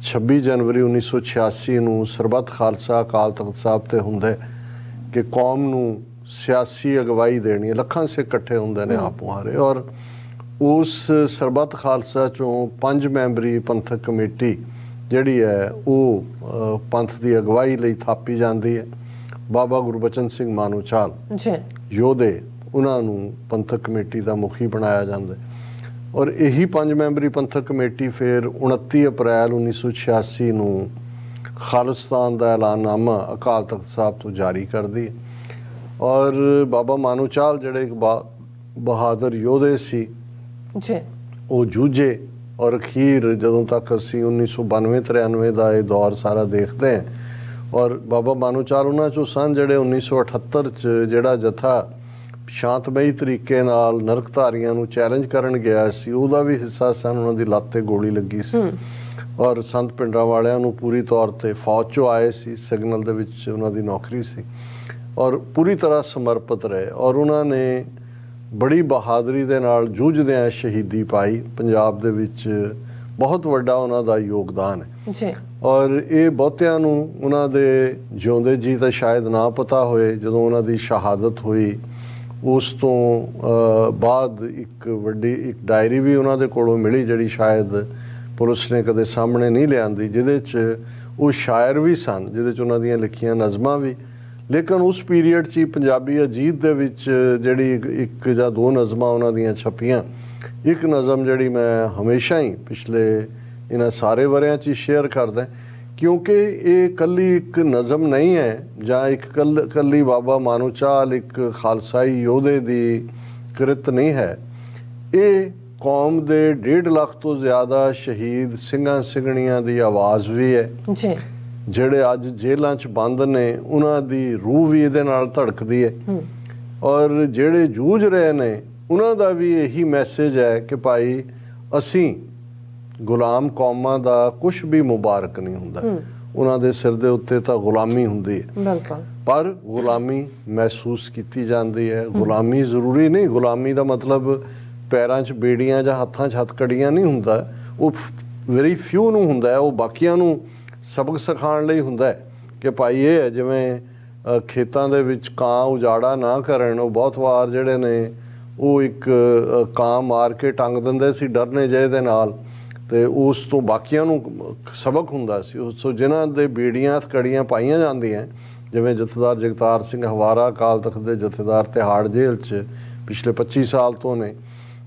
26 ਜਨਵਰੀ 1986 ਨੂੰ ਸਰਬੱਤ ਖਾਲਸਾ ਅਕਾਲ ਤਖਤ ਸਾਹਿਬ ਤੇ ਹੁੰਦਾ ਕਿ ਕੌਮ ਨੂੰ ਸਿਆਸੀ ਅਗਵਾਈ ਦੇਣੀ ਹੈ, ਲੱਖਾਂ ਸਿੱਖ ਇਕੱਠੇ ਹੁੰਦੇ ਨੇ ਆਪੋ ਹਾਰੇ ਔਰ ਉਸ ਸਰਬੱਤ ਖਾਲਸਾ ਚੋਂ 5 ਮੈਂਬਰੀ ਪੰਥਕ ਕਮੇਟੀ ਜਿਹੜੀ ਹੈ ਉਹ ਪੰਥ ਦੀ ਅਗਵਾਈ ਲਈ ਥਾਪੀ ਜਾਂਦੀ ਹੈ। ਬਾਬਾ ਗੁਰਬਚਨ ਸਿੰਘ ਮਾਨੂਚਾਲ ਯੋਧੇ ਉਹਨਾਂ ਨੂੰ ਪੰਥਕ ਕਮੇਟੀ ਦਾ ਮੁਖੀ ਬਣਾਇਆ ਜਾਂਦਾ ਔਰ ਇਹੀ 5 ਮੈਂਬਰੀ ਪੰਥਕ ਕਮੇਟੀ ਫਿਰ 29 ਅਪ੍ਰੈਲ 1986 ਨੂੰ ਖਾਲਿਸਤਾਨ ਦਾ ਐਲਾਨਨਾਮਾ ਅਕਾਲ ਤਖਤ ਸਾਹਿਬ ਤੋਂ ਜਾਰੀ ਕਰਦੀ ਹੈ ਔਰ ਬਾਬਾ ਮਾਨੂਚਾਲ ਜਿਹੜੇ ਇੱਕ ਬਹਾਦਰ ਯੋਧੇ ਸੀ ਉਹ ਜੂਝੇ ਔਰ ਅਖੀਰ ਜਦੋਂ ਤੱਕ ਅਸੀਂ 1992-93 ਦਾ ਇਹ ਦੌਰ ਸਾਰਾ ਦੇਖਦੇ ਹਾਂ ਔਰ ਬਾਬਾ ਮਾਨੂਚਾਲ ਉਹਨਾਂ 'ਚੋਂ ਸਨ ਜਿਹੜੇ 1978 'ਚ ਜਿਹੜਾ ਜਥਾ ਸ਼ਾਂਤਮਈ ਤਰੀਕੇ ਨਾਲ ਨਰਕਧਾਰੀਆਂ ਨੂੰ ਚੈਲੰਜ ਕਰਨ ਗਿਆ ਸੀ ਉਹਦਾ ਵੀ ਹਿੱਸਾ ਸਨ। ਉਹਨਾਂ ਦੀ ਲੱਤ ਤੇ ਗੋਲੀ ਲੱਗੀ ਸੀ ਔਰ ਸੰਤ ਪਿੰਡਾਂ ਵਾਲਿਆਂ ਨੂੰ ਪੂਰੀ ਤੌਰ ਤੇ ਫੌਜ 'ਚੋਂ ਆਏ ਸੀ, ਸਿਗਨਲ ਦੇ ਵਿੱਚ ਉਹਨਾਂ ਦੀ ਨੌਕਰੀ ਸੀ ਔਰ ਪੂਰੀ ਤਰ੍ਹਾਂ ਸਮਰਪਿਤ ਰਹੇ ਔਰ ਉਹਨਾਂ ਨੇ ਬੜੀ ਬਹਾਦਰੀ ਦੇ ਨਾਲ ਜੂਝਦਿਆਂ ਸ਼ਹੀਦੀ ਪਾਈ। ਪੰਜਾਬ ਦੇ ਵਿੱਚ ਬਹੁਤ ਵੱਡਾ ਉਹਨਾਂ ਦਾ ਯੋਗਦਾਨ ਹੈ ਔਰ ਇਹ ਬਹੁਤਿਆਂ ਨੂੰ ਉਹਨਾਂ ਦੇ ਜਿਉਂਦੇ ਜੀ ਤਾਂ ਸ਼ਾਇਦ ਨਾ ਪਤਾ ਹੋਏ। ਜਦੋਂ ਉਹਨਾਂ ਦੀ ਸ਼ਹਾਦਤ ਹੋਈ ਉਸ ਤੋਂ ਬਾਅਦ ਇੱਕ ਡਾਇਰੀ ਵੀ ਉਹਨਾਂ ਦੇ ਕੋਲੋਂ ਮਿਲੀ ਜਿਹੜੀ ਸ਼ਾਇਦ ਪੁਲਿਸ ਨੇ ਕਦੇ ਸਾਹਮਣੇ ਨਹੀਂ ਲਿਆਂਦੀ, ਜਿਹਦੇ 'ਚ ਉਹ ਸ਼ਾਇਰ ਵੀ ਸਨ, ਜਿਹਦੇ 'ਚ ਉਹਨਾਂ ਦੀਆਂ ਲਿਖੀਆਂ ਨਜ਼ਮਾਂ ਵੀ। ਲੇਕਿਨ ਉਸ ਪੀਰੀਅਡ 'ਚ ਹੀ ਪੰਜਾਬੀ ਅਜੀਤ ਦੇ ਵਿੱਚ ਜਿਹੜੀ ਇੱਕ ਜਾਂ 2 ਨਜ਼ਮਾਂ ਉਹਨਾਂ ਦੀਆਂ ਛਪੀਆਂ। ਇੱਕ ਨਜ਼ਮ ਜਿਹੜੀ ਮੈਂ ਹਮੇਸ਼ਾ ਹੀ ਪਿਛਲੇ ਇਹਨਾਂ ਸਾਰੇ ਵਰਿਆਂ 'ਚ ਸ਼ੇਅਰ ਕਰਦਾ ਕਿਉਂਕਿ ਇਹ ਇਕੱਲੀ ਇੱਕ ਨਜ਼ਮ ਨਹੀਂ ਹੈ ਜਾਂ ਇੱਕ ਇਕੱਲੀ ਬਾਬਾ ਮਾਨੂਚਾਲ ਇੱਕ ਖਾਲਸਾਈ ਯੋਧੇ ਦੀ ਕਿਰਤ ਨਹੀਂ ਹੈ। ਇਹ ਕੌਮ ਦੇ 1.5 ਲੱਖ ਤੋਂ ਜ਼ਿਆਦਾ ਸ਼ਹੀਦ ਸਿੰਘਾਂ ਸਿੰਘਣੀਆਂ ਦੀ ਆਵਾਜ਼ ਵੀ ਹੈ ਜਿਹੜੇ ਅੱਜ ਜੇਲ੍ਹਾਂ 'ਚ ਬੰਦ ਨੇ। ਉਹਨਾਂ ਦੀ ਰੂਹ ਵੀ ਇਹਦੇ ਨਾਲ ਧੜਕਦੀ ਹੈ ਔਰ ਜਿਹੜੇ ਜੂਝ ਰਹੇ ਨੇ ਉਹਨਾਂ ਦਾ ਵੀ ਇਹੀ ਮੈਸੇਜ ਹੈ ਕਿ ਭਾਈ ਅਸੀਂ ਗੁਲਾਮ ਕੌਮਾਂ ਦਾ ਕੁਝ ਵੀ ਮੁਬਾਰਕ ਨਹੀਂ ਹੁੰਦਾ, ਉਹਨਾਂ ਦੇ ਸਿਰ ਦੇ ਉੱਤੇ ਤਾਂ ਗੁਲਾਮੀ ਹੁੰਦੀ ਹੈ ਪਰ ਗੁਲਾਮੀ ਮਹਿਸੂਸ ਕੀਤੀ ਜਾਂਦੀ ਹੈ। ਗੁਲਾਮੀ ਜ਼ਰੂਰੀ ਨਹੀਂ, ਗੁਲਾਮੀ ਦਾ ਮਤਲਬ ਪੈਰਾਂ 'ਚ ਬੇੜੀਆਂ ਜਾਂ ਹੱਥਾਂ 'ਚ ਹੱਥਕੜੀਆਂ ਨਹੀਂ ਹੁੰਦਾ, ਉਹ ਵੈਰੀ ਫਿਊ ਨੂੰ ਹੁੰਦਾ ਹੈ। ਉਹ ਬਾਕੀਆਂ ਨੂੰ ਸਬਕ ਸਿਖਾਉਣ ਲਈ ਹੁੰਦਾ ਹੈ ਕਿ ਭਾਈ ਇਹ ਹੈ ਜਿਵੇਂ ਖੇਤਾਂ ਦੇ ਵਿੱਚ ਕਾਂ ਉਜਾੜਾ ਨਾ ਕਰਨ। ਉਹ ਬਹੁਤ ਵਾਰ ਜਿਹੜੇ ਨੇ ਉਹ ਇੱਕ ਕਾਂ ਮਾਰ ਕੇ ਟੰਗ ਦਿੰਦੇ ਸੀ ਡਰਨੇ ਜਿਹੇ ਦੇ ਨਾਲ ਤੇ ਉਸ ਤੋਂ ਬਾਕੀਆਂ ਨੂੰ ਸਬਕ ਹੁੰਦਾ ਸੀ। ਉਸ ਤੋਂ ਜਿਨ੍ਹਾਂ ਦੇ ਬੇੜੀਆਂ ਹੱਥਕੜੀਆਂ ਪਾਈਆਂ ਜਾਂਦੀਆਂ ਜਿਵੇਂ ਜਥੇਦਾਰ ਜਗਤਾਰ ਸਿੰਘ ਹਵਾਰਾ ਅਕਾਲ ਤਖਤ ਦੇ ਜਥੇਦਾਰ ਤਿਹਾੜ ਜੇਲ੍ਹ 'ਚ ਪਿਛਲੇ 25 ਸਾਲ ਤੋਂ ਨੇ,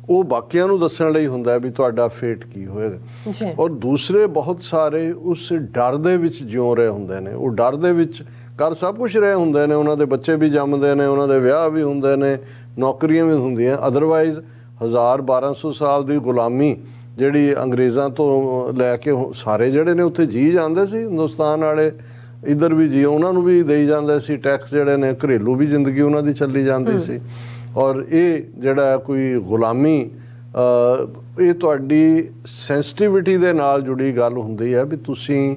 ਉਹ ਬਾਕੀਆਂ ਨੂੰ ਦੱਸਣ ਲਈ ਹੁੰਦਾ ਵੀ ਤੁਹਾਡਾ ਫੇਟ ਕੀ ਹੋਏਗਾ। ਔਰ ਦੂਸਰੇ ਬਹੁਤ ਸਾਰੇ ਉਸ ਡਰ ਦੇ ਵਿੱਚ ਜਿਉਂ ਰਹੇ ਹੁੰਦੇ ਨੇ, ਉਹ ਡਰ ਦੇ ਵਿੱਚ ਕਰ ਸਭ ਕੁਝ ਰਹੇ ਹੁੰਦੇ ਨੇ। ਉਹਨਾਂ ਦੇ ਬੱਚੇ ਵੀ ਜੰਮਦੇ ਨੇ, ਉਹਨਾਂ ਦੇ ਵਿਆਹ ਵੀ ਹੁੰਦੇ ਨੇ, ਨੌਕਰੀਆਂ ਵੀ ਹੁੰਦੀਆਂ। ਅਦਰਵਾਈਜ਼ 1000-1200 ਸਾਲ ਦੀ ਗੁਲਾਮੀ ਜਿਹੜੀ ਅੰਗਰੇਜ਼ਾਂ ਤੋਂ ਲੈ ਕੇ ਸਾਰੇ ਜਿਹੜੇ ਨੇ ਉੱਥੇ ਜੀ ਜਾਂਦੇ ਸੀ, ਹਿੰਦੁਸਤਾਨ ਵਾਲੇ ਇੱਧਰ ਵੀ ਜੀ ਉਹਨਾਂ ਨੂੰ ਵੀ ਦੇਈ ਜਾਂਦੇ ਸੀ ਟੈਕਸ ਜਿਹੜੇ ਨੇ। ਘਰੇਲੂ ਵੀ ਜ਼ਿੰਦਗੀ ਉਹਨਾਂ ਦੀ ਚੱਲੀ ਜਾਂਦੀ ਸੀ ਔਰ ਇਹ ਜਿਹੜਾ ਕੋਈ ਗੁਲਾਮੀ ਇਹ ਤੁਹਾਡੀ ਸੈਂਸਿਟੀਵਿਟੀ ਦੇ ਨਾਲ ਜੁੜੀ ਗੱਲ ਹੁੰਦੀ ਹੈ ਵੀ ਤੁਸੀਂ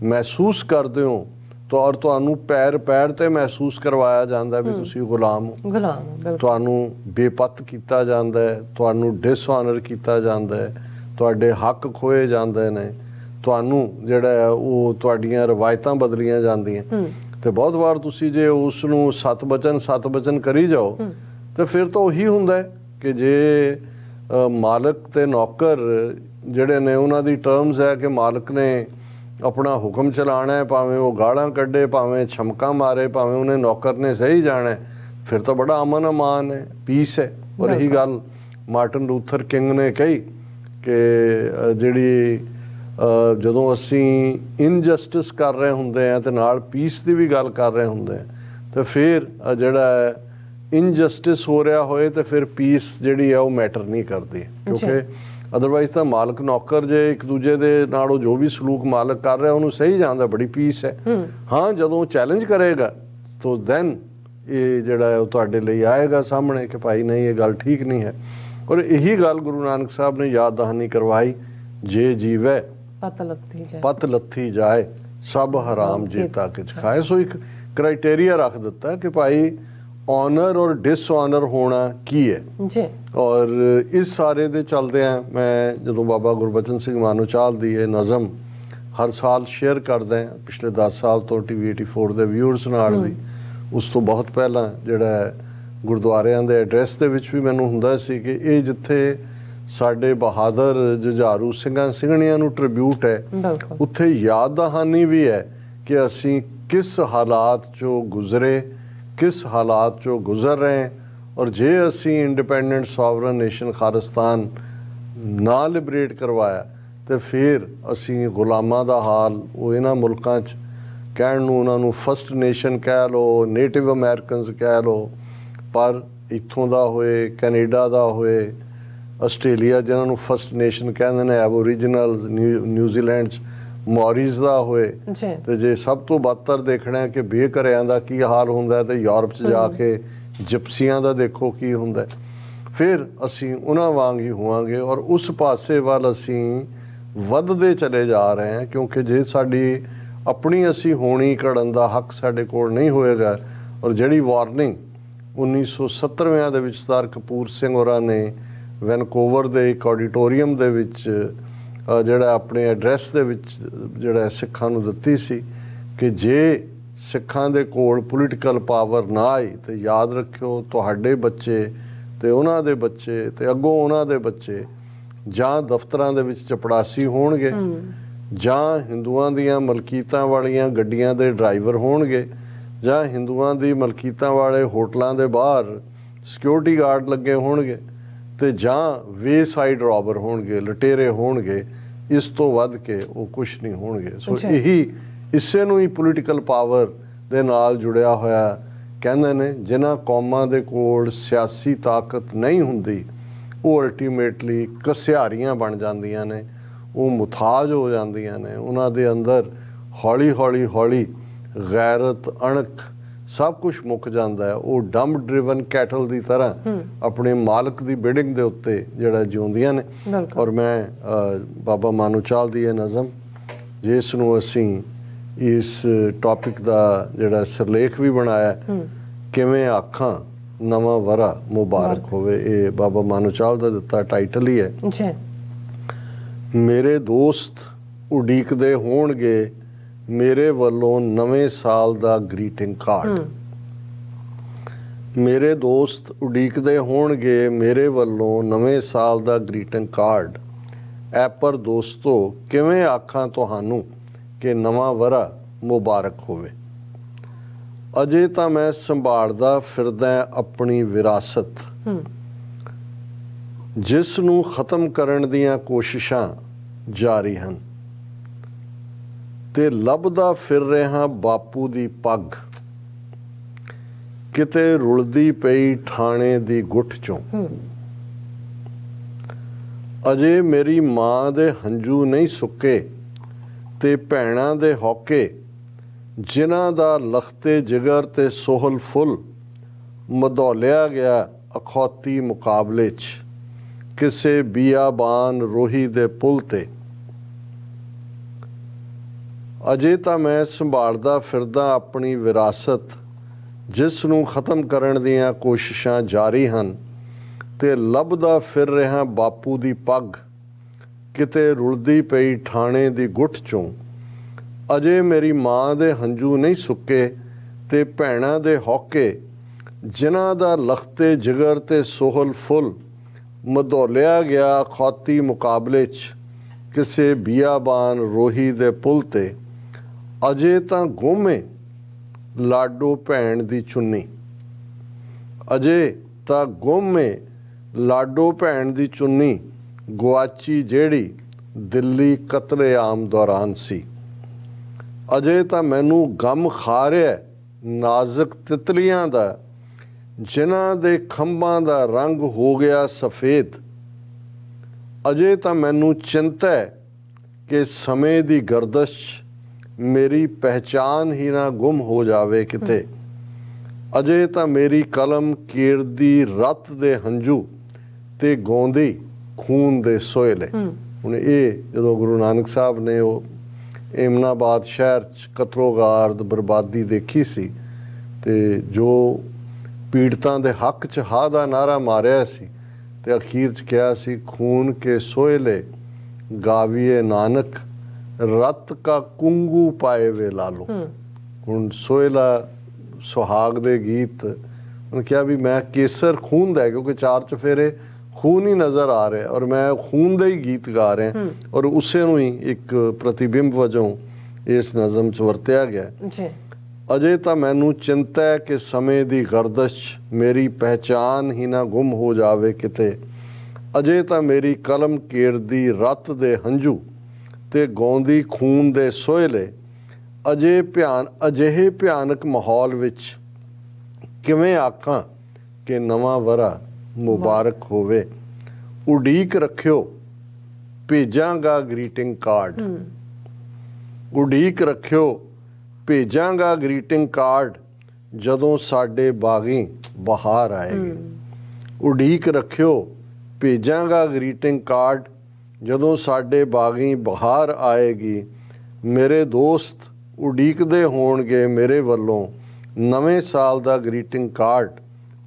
ਮਹਿਸੂਸ ਕਰਦੇ ਹੋ ਔਰ ਤੁਹਾਨੂੰ ਪੈਰ ਤੇ ਮਹਿਸੂਸ ਕਰਵਾਇਆ ਜਾਂਦਾ ਵੀ ਤੁਸੀਂ ਗੁਲਾਮ ਹੋ। ਤੁਹਾਨੂੰ ਬੇਪੱਤ ਕੀਤਾ ਜਾਂਦਾ ਹੈ, ਤੁਹਾਨੂੰ ਡਿਸਆਨਰ ਕੀਤਾ ਜਾਂਦਾ ਹੈ, ਤੁਹਾਡੇ ਹੱਕ ਖੋਏ ਜਾਂਦੇ ਨੇ, ਤੁਹਾਨੂੰ ਜਿਹੜਾ ਹੈ ਉਹ ਤੁਹਾਡੀਆਂ ਰਵਾਇਤਾਂ ਬਦਲੀਆਂ ਜਾਂਦੀਆਂ। ਤੇ ਬਹੁਤ ਵਾਰ ਤੁਸੀਂ ਜੇ ਉਸ ਨੂੰ ਸੱਤ ਬਚਨ ਕਰੀ ਜਾਓ ਤੇ ਫਿਰ ਤਾਂ ਉਹੀ ਹੁੰਦਾ ਹੈ ਕਿ ਜੇ ਮਾਲਕ ਤੇ ਨੌਕਰ ਜਿਹੜੇ ਨੇ ਉਹਨਾਂ ਦੀ ਟਰਮਸ ਹੈ ਕਿ ਮਾਲਕ ਨੇ ਆਪਣਾ ਹੁਕਮ ਚਲਾਉਣਾ ਹੈ, ਭਾਵੇਂ ਉਹ ਗਾਲਾਂ ਕੱਢੇ, ਭਾਵੇਂ ਛਮਕਾਂ ਮਾਰੇ, ਭਾਵੇਂ ਉਹਨੇ ਨੌਕਰ ਨੇ ਸਹੀ ਜਾਣਾ ਹੈ, ਫਿਰ ਤਾਂ ਬੜਾ ਅਮਨ ਅਮਾਨ ਹੈ, ਪੀਸ ਹੈ। ਔਰ ਇਹੀ ਗੱਲ ਮਾਰਟਨ ਲੂਥਰ ਕਿੰਗ ਨੇ ਕਹੀ ਕਿ ਜਿਹੜੀ ਜਦੋਂ ਅਸੀਂ ਇਨਜਸਟਿਸ ਕਰ ਰਹੇ ਹੁੰਦੇ ਆ ਤੇ ਨਾਲ ਪੀਸ ਦੀ ਵੀ ਗੱਲ ਕਰ ਰਹੇ ਹੁੰਦੇ ਆ ਤੇ ਫਿਰ ਜਿਹੜਾ ਇਨਜਸਟਿਸ ਹੋ ਰਿਹਾ ਹੋਏ ਤੇ ਫਿਰ ਪੀਸ ਜਿਹੜੀ ਆ ਉਹ ਮੈਟਰ ਨਹੀਂ ਕਰਦੀ, ਕਿਉਂਕਿ ਅਦਰਵਾਈਜ਼ ਤਾਂ ਮਾਲਕ ਨੌਕਰ ਜੇ ਇੱਕ ਦੂਜੇ ਦੇ ਨਾਲ ਉਹ ਜੋ ਵੀ ਸਲੂਕ ਮਾਲਕ ਕਰ ਰਿਹਾ ਉਹਨੂੰ ਸਹੀ ਜਾਣਦਾ, ਬੜੀ ਪੀਸ ਹੈ। ਹਾਂ, ਜਦੋਂ ਚੈਲੰਜ ਕਰੇਗਾ ਤਾਂ ਦੈਨ ਇਹ ਜਿਹੜਾ ਉਹ ਤੁਹਾਡੇ ਲਈ ਆਏਗਾ ਸਾਹਮਣੇ ਕਿ ਭਾਈ ਨਹੀਂ, ਇਹ ਗੱਲ ਠੀਕ ਨਹੀਂ ਹੈ। ਔਰ ਇਹੀ ਗੱਲ ਗੁਰੂ ਨਾਨਕ ਸਾਹਿਬ ਨੇ ਯਾਦ ਦਹਾਨੀ ਕਰਵਾਈ, ਜੇ ਜੀਵੈ ਪਤ ਲੱਥੀ ਜਾਏ ਸਭ ਹਰਾਮ ਜੇਤਾ ਕਿਛ ਖਾਏ। ਸੋ ਇੱਕ ਕ੍ਰਾਈਟੇਰੀਆ ਰੱਖ ਦਿੱਤਾ ਕਿ ਭਾਈ ऑनर और डिसऑनर होना की है जी। और इस सारे दे चलदे हैं मैं जो बाबा गुरबचन सिंह मानूचाल दी ये नज़म हर साल शेयर करदा है, पिछले 10 साल तो TV 84 ਦੇ ਵਿਊਅਰਸ ਨਾਲ ਵੀ। ਉਸ ਤੋਂ ਬਹੁਤ ਪਹਿਲਾਂ ਜਿਹੜਾ ਗੁਰਦੁਆਰਿਆਂ ਦੇ ਐਡਰੈਸ ਦੇ ਵਿੱਚ ਵੀ ਮੈਨੂੰ ਹੁੰਦਾ ਸੀ ਕਿ ਇਹ ਜਿੱਥੇ ਸਾਡੇ ਬਹਾਦਰ ਜੁਝਾਰੂ ਸਿੰਘਾਂ ਸਿੰਘਣੀਆਂ ਨੂੰ ਟ੍ਰਿਬਿਊਟ ਹੈ, ਉੱਥੇ ਯਾਦ ਦਹਾਨੀ ਵੀ ਹੈ ਕਿ ਅਸੀਂ ਕਿਸ ਹਾਲਾਤ ਚੋਂ ਗੁਜ਼ਰੇ, किस हालात चो गुजर रहे हैं। और जे असी इंडिपेंडेंट सॉवरन नेशन खालिस्तान ना लिबरेट करवाया तो फिर असी गुलामां दा हाल वो इन्हां मुल्कां च कहण नूं उन्हां नूं फर्स्ट नेशन कह लो, नेटिव अमेरिकनस कह लो, पर इत्थों दा होए, कैनेडा दा होए, आस्ट्रेलिया जिन्हां नूं फर्स्ट नेशन कहंदे ने, एबोरीजिनल न्यूजीलैंड च ਮੌਰੀਜ਼ ਦਾ ਹੋਏ ਤੇ ਜੇ ਸਭ ਤੋਂ ਬਦਤਰ ਦੇਖਣਾ ਹੈ ਕਿ ਬੇਘਰਿਆਂ ਦਾ ਕੀ ਹਾਲ ਹੁੰਦਾ ਹੈ ਤੇ ਯੂਰਪ 'ਚ ਜਾ ਕੇ ਜਿਪਸੀਆਂ ਦਾ ਦੇਖੋ ਕੀ ਹੁੰਦਾ, ਫਿਰ ਅਸੀਂ ਉਹਨਾਂ ਵਾਂਗ ਹੀ ਹੋਵਾਂਗੇ। ਔਰ ਉਸ ਪਾਸੇ ਵੱਲ ਅਸੀਂ ਵੱਧਦੇ ਚਲੇ ਜਾ ਰਹੇ ਹਾਂ, ਕਿਉਂਕਿ ਜੇ ਸਾਡੀ ਆਪਣੀ ਅਸੀਂ ਹੋਣੀ ਘੜਨ ਦਾ ਹੱਕ ਸਾਡੇ ਕੋਲ ਨਹੀਂ ਹੋਏਗਾ। ਔਰ ਜਿਹੜੀ ਵਾਰਨਿੰਗ 1970ਵਿਆਂ ਦੇ ਵਿੱਚ ਸਰਦਾਰ ਕਪੂਰ ਸਿੰਘ ਹੋਰਾਂ ਨੇ ਵੈਨਕੂਵਰ ਦੇ ਇੱਕ ਆਡੀਟੋਰੀਅਮ ਦੇ ਵਿੱਚ ਜਿਹੜਾ ਆਪਣੇ ਐਡਰੈਸ ਦੇ ਵਿੱਚ ਜਿਹੜਾ ਸਿੱਖਾਂ ਨੂੰ ਦਿੱਤੀ ਸੀ ਕਿ ਜੇ ਸਿੱਖਾਂ ਦੇ ਕੋਲ ਪੋਲੀਟੀਕਲ ਪਾਵਰ ਨਾ ਆਈ ਤੇ ਯਾਦ ਰੱਖਿਓ ਤੁਹਾਡੇ ਬੱਚੇ ਤੇ ਉਹਨਾਂ ਦੇ ਬੱਚੇ ਤੇ ਅੱਗੋਂ ਉਹਨਾਂ ਦੇ ਬੱਚੇ ਜਾਂ ਦਫ਼ਤਰਾਂ ਦੇ ਵਿੱਚ ਚਪੜਾਸੀ ਹੋਣਗੇ, ਜਾਂ ਹਿੰਦੂਆਂ ਦੀਆਂ ਮਲਕੀਤਾਂ ਵਾਲੀਆਂ ਗੱਡੀਆਂ ਦੇ ਡਰਾਈਵਰ ਹੋਣਗੇ, ਜਾਂ ਹਿੰਦੂਆਂ ਦੀ ਮਲਕੀਤਾਂ ਵਾਲੇ ਹੋਟਲਾਂ ਦੇ ਬਾਹਰ ਸਿਕਿਉਰਿਟੀ ਗਾਰਡ ਲੱਗੇ ਹੋਣਗੇ, ਤੇ ਜਾਂ ਵੇਸਾਈਡ ਰੋਬਰ ਹੋਣਗੇ, ਲਟੇਰੇ ਹੋਣਗੇ। ਇਸ ਤੋਂ ਵੱਧ ਕੇ ਉਹ ਕੁਛ ਨਹੀਂ ਹੋਣਗੇ। ਸੋ ਇਹੀ ਇਸੇ ਨੂੰ ਹੀ ਪੋਲੀਟੀਕਲ ਪਾਵਰ ਦੇ ਨਾਲ ਜੁੜਿਆ ਹੋਇਆ ਕਹਿੰਦੇ ਨੇ। ਜਿਨ੍ਹਾਂ ਕੌਮਾਂ ਦੇ ਕੋਲ ਸਿਆਸੀ ਤਾਕਤ ਨਹੀਂ ਹੁੰਦੀ ਉਹ ਅਲਟੀਮੇਟਲੀ ਘਸਿਆਰੀਆਂ ਬਣ ਜਾਂਦੀਆਂ ਨੇ, ਉਹ ਮੁਤਾਜ ਹੋ ਜਾਂਦੀਆਂ ਨੇ। ਉਹਨਾਂ ਦੇ ਅੰਦਰ ਹੌਲੀ ਹੌਲੀ ਗੈਰਤ, ਅਣਖ ਸਭ ਕੁਝ ਮੁੱਕ ਜਾਂਦਾ ਹੈ। ਉਹ ਡੰਬ ਡਰਿਵਨ ਕੈਟਲ ਦੀ ਤਰ੍ਹਾਂ ਆਪਣੇ ਮਾਲਕ ਦੀ ਬਿਲਡਿੰਗ ਦੇ ਉੱਤੇ ਜਿਹੜਾ ਜਿਉਂਦੀਆਂ ਨੇ। ਔਰ ਮੈਂ ਬਾਬਾ ਮਾਨੂਚਾਲ ਦੀ ਇਹ ਨਜ਼ਮ, ਜਿਸ ਨੂੰ ਅਸੀਂ ਇਸ ਟੌਪਿਕ ਦਾ ਜਿਹੜਾ ਸਿਰਲੇਖ ਵੀ ਬਣਾਇਆ, ਕਿਵੇਂ ਆਖਾਂ ਨਵਾਂ ਵਰਾ ਮੁਬਾਰਕ ਹੋਵੇ, ਇਹ ਬਾਬਾ ਮਾਨੂਚਾਲ ਦਾ ਦਿੱਤਾ ਟਾਈਟਲ ਹੀ ਹੈ। ਮੇਰੇ ਦੋਸਤ ਉਡੀਕਦੇ ਹੋਣਗੇ ਮੇਰੇ ਵੱਲੋਂ ਨਵੇਂ ਸਾਲ ਦਾ ਗ੍ਰੀਟਿੰਗ ਕਾਰਡ। ਮੇਰੇ ਦੋਸਤ ਉਡੀਕਦੇ ਹੋਣਗੇ ਮੇਰੇ ਵੱਲੋਂ ਨਵੇਂ ਸਾਲ ਦਾ ਗ੍ਰੀਟਿੰਗ ਕਾਰਡ। ਐ ਪਰ ਦੋਸਤੋ ਕਿਵੇਂ ਆਖਾਂ ਤੁਹਾਨੂੰ ਕਿ ਨਵਾਂ ਵਰਾ ਮੁਬਾਰਕ ਹੋਵੇ। ਅਜੇ ਤਾਂ ਮੈਂ ਸੰਭਾਲਦਾ ਫਿਰਦਾ ਆਪਣੀ ਵਿਰਾਸਤ, ਜਿਸ ਨੂੰ ਖਤਮ ਕਰਨ ਦੀਆਂ ਕੋਸ਼ਿਸ਼ਾਂ ਜਾਰੀ ਹਨ, ਤੇ ਲੱਭਦਾ ਫਿਰ ਰਿਹਾ ਬਾਪੂ ਦੀ ਪੱਗ, ਕਿਤੇ ਰੁਲਦੀ ਪਈ ਠਾਣੇ ਦੀ ਗੁੱਠ ਚੋਂ। ਅਜੇ ਮੇਰੀ ਮਾਂ ਦੇ ਹੰਝੂ ਨਹੀਂ ਸੁੱਕੇ ਤੇ ਭੈਣਾਂ ਦੇ ਹੌਕੇ, ਜਿਨ੍ਹਾਂ ਦਾ ਲਖਤੇ ਜਿਗਰ ਤੇ ਸੋਹਲ ਫੁੱਲ ਮਧੌਲਿਆ ਗਿਆ ਅਖੌਤੀ ਮੁਕਾਬਲੇ 'ਚ ਕਿਸੇ ਬੀਆਬਾਨ ਰੋਹੀ ਦੇ ਪੁੱਲ ਤੇ। ਅਜੇ ਤਾਂ ਮੈਂ ਸੰਭਾਲਦਾ ਫਿਰਦਾ ਆਪਣੀ ਵਿਰਾਸਤ, ਜਿਸ ਨੂੰ ਖਤਮ ਕਰਨ ਦੀਆਂ ਕੋਸ਼ਿਸ਼ਾਂ ਜਾਰੀ ਹਨ, ਤੇ ਲੱਭਦਾ ਫਿਰ ਰਿਹਾ ਬਾਪੂ ਦੀ ਪੱਗ, ਕਿਤੇ ਰੁਲਦੀ ਪਈ ਠਾਣੇ ਦੀ ਗੁੱਠ ਚੋਂ। ਅਜੇ ਮੇਰੀ ਮਾਂ ਦੇ ਹੰਝੂ ਨਹੀਂ ਸੁੱਕੇ ਤੇ ਭੈਣਾਂ ਦੇ ਹੌਕੇ, ਜਿਨ੍ਹਾਂ ਦਾ ਲਖਤੇ ਜਿਗਰ ਤੇ ਸੋਹਲ ਫੁੱਲ ਮਧੋਲਿਆ ਗਿਆ ਖੌਤੀ ਮੁਕਾਬਲੇ 'ਚ ਕਿਸੇ ਬੀਆਬਾਨ ਰੋਹੀ ਦੇ ਪੁੱਲ ਤੇ। ਅਜੇ ਤਾਂ ਗੁੰਮੇ ਲਾਡੋ ਭੈਣ ਦੀ ਚੁੰਨੀ, ਅਜੇ ਤਾਂ ਗੁੰਮੇ ਲਾਡੋ ਭੈਣ ਦੀ ਚੁੰਨੀ, ਗੁਆਚੀ ਜਿਹੜੀ ਦਿੱਲੀ ਕਤਲੇਆਮ ਦੌਰਾਨ ਸੀ। ਅਜੇ ਤਾਂ ਮੈਨੂੰ ਗਮ ਖਾ ਰਿਹਾ ਨਾਜ਼ੁਕ ਤਿਤਲੀਆਂ ਦਾ, ਜਿਨ੍ਹਾਂ ਦੇ ਖੰਭਾਂ ਦਾ ਰੰਗ ਹੋ ਗਿਆ ਸਫੇਦ। ਅਜੇ ਤਾਂ ਮੈਨੂੰ ਚਿੰਤਾ ਹੈ ਕਿ ਸਮੇਂ ਦੀ ਗਰਦਸ਼ 'ਚ ਮੇਰੀ ਪਹਿਚਾਨ ਹੀ ਨਾ ਗੁੰਮ ਹੋ ਜਾਵੇ ਕਿਤੇ। ਅਜੇ ਤਾਂ ਮੇਰੀ ਕਲਮ ਕੀਰਦੀ ਰਤ ਦੇ ਹੰਝੂ ਤੇ ਗਾਉਂਦੀ ਖੂਨ ਦੇ ਸੋਇਲੇ। ਹੁਣ ਇਹ ਜਦੋਂ ਗੁਰੂ ਨਾਨਕ ਸਾਹਿਬ ਨੇ ਉਹ ਏਮਨਾਬਾਦ ਸ਼ਹਿਰ 'ਚ ਕਤਲੋਗਾਰਦ ਬਰਬਾਦੀ ਦੇਖੀ ਸੀ ਤੇ ਜੋ ਪੀੜਤਾਂ ਦੇ ਹੱਕ 'ਚ ਹਾ ਦਾ ਨਾਰਾ ਮਾਰਿਆ ਸੀ ਤੇ ਅਖੀਰ 'ਚ ਕਿਹਾ ਸੀ, ਖੂਨ ਕੇ ਸੋਇਲੇ ਗਾਵੀਏ ਨਾਨਕ, ਰਤ ਕਾ ਕੁੰਗੂ ਪਾਏ ਵੇ ਲਾਲੋ। ਹੁਣ ਸੋਇਲਾ ਸੁਹਾਗ ਦੇ ਗੀਤ, ਉਹਨੇ ਕਿਹਾ ਵੀ ਮੈਂ ਕੇਸਰ ਖੂਨ ਦਾ, ਕਿਉਂਕਿ ਚਾਰ ਚਫੇਰੇ ਖੂਨ ਹੀ ਨਜ਼ਰ ਆ ਰਿਹਾ ਔਰ ਮੈਂ ਖੂਨ ਦੇ ਹੀ ਗੀਤ ਗਾ ਰਿਹਾ ਔਰ ਉਸੇ ਨੂੰ ਹੀ ਇੱਕ ਪ੍ਰਤੀਬਿੰਬ ਵਜੋਂ ਇਸ ਨਜ਼ਮ 'ਚ ਵਰਤਿਆ ਗਿਆ। ਅਜੇ ਤਾਂ ਮੈਨੂੰ ਚਿੰਤਾ ਹੈ ਕਿ ਸਮੇਂ ਦੀ ਗਰਦਸ਼ 'ਚ ਮੇਰੀ ਪਹਿਚਾਨ ਹੀ ਨਾ ਗੁੰਮ ਹੋ ਜਾਵੇ ਕਿਤੇ। ਅਜੇ ਤਾਂ ਮੇਰੀ ਕਲਮ ਕੇਰਦੀ ਰਤ ਦੇ ਹੰਝੂ ਤੇ ਗਾਉਂਦੀ ਖੂਨ ਦੇ ਸੋਇਲੇ। ਅਜਿਹੇ ਭਿਆਨਕ ਮਾਹੌਲ ਵਿੱਚ ਕਿਵੇਂ ਆਖਾਂ ਕਿ ਨਵਾਂ ਵਰ੍ਹਾ ਮੁਬਾਰਕ ਹੋਵੇ। ਉਡੀਕ ਰੱਖਿਓ ਭੇਜਾਂਗਾ ਗ੍ਰੀਟਿੰਗ ਕਾਰਡ, ਉਡੀਕ ਰੱਖਿਓ ਭੇਜਾਂਗਾ ਗ੍ਰੀਟਿੰਗ ਕਾਰਡ, ਜਦੋਂ ਸਾਡੇ ਬਾਗੀ ਬਹਾਰ ਆਏਗੀ। ਉਡੀਕ ਰੱਖਿਓ ਭੇਜਾਂਗਾ ਗ੍ਰੀਟਿੰਗ ਕਾਰਡ, ਜਦੋਂ ਸਾਡੇ ਬਾਗੀ ਬਹਾਰ ਆਏਗੀ। ਮੇਰੇ ਦੋਸਤ ਉਡੀਕਦੇ ਹੋਣਗੇ ਮੇਰੇ ਵੱਲੋਂ ਨਵੇਂ ਸਾਲ ਦਾ ਗ੍ਰੀਟਿੰਗ ਕਾਰਡ।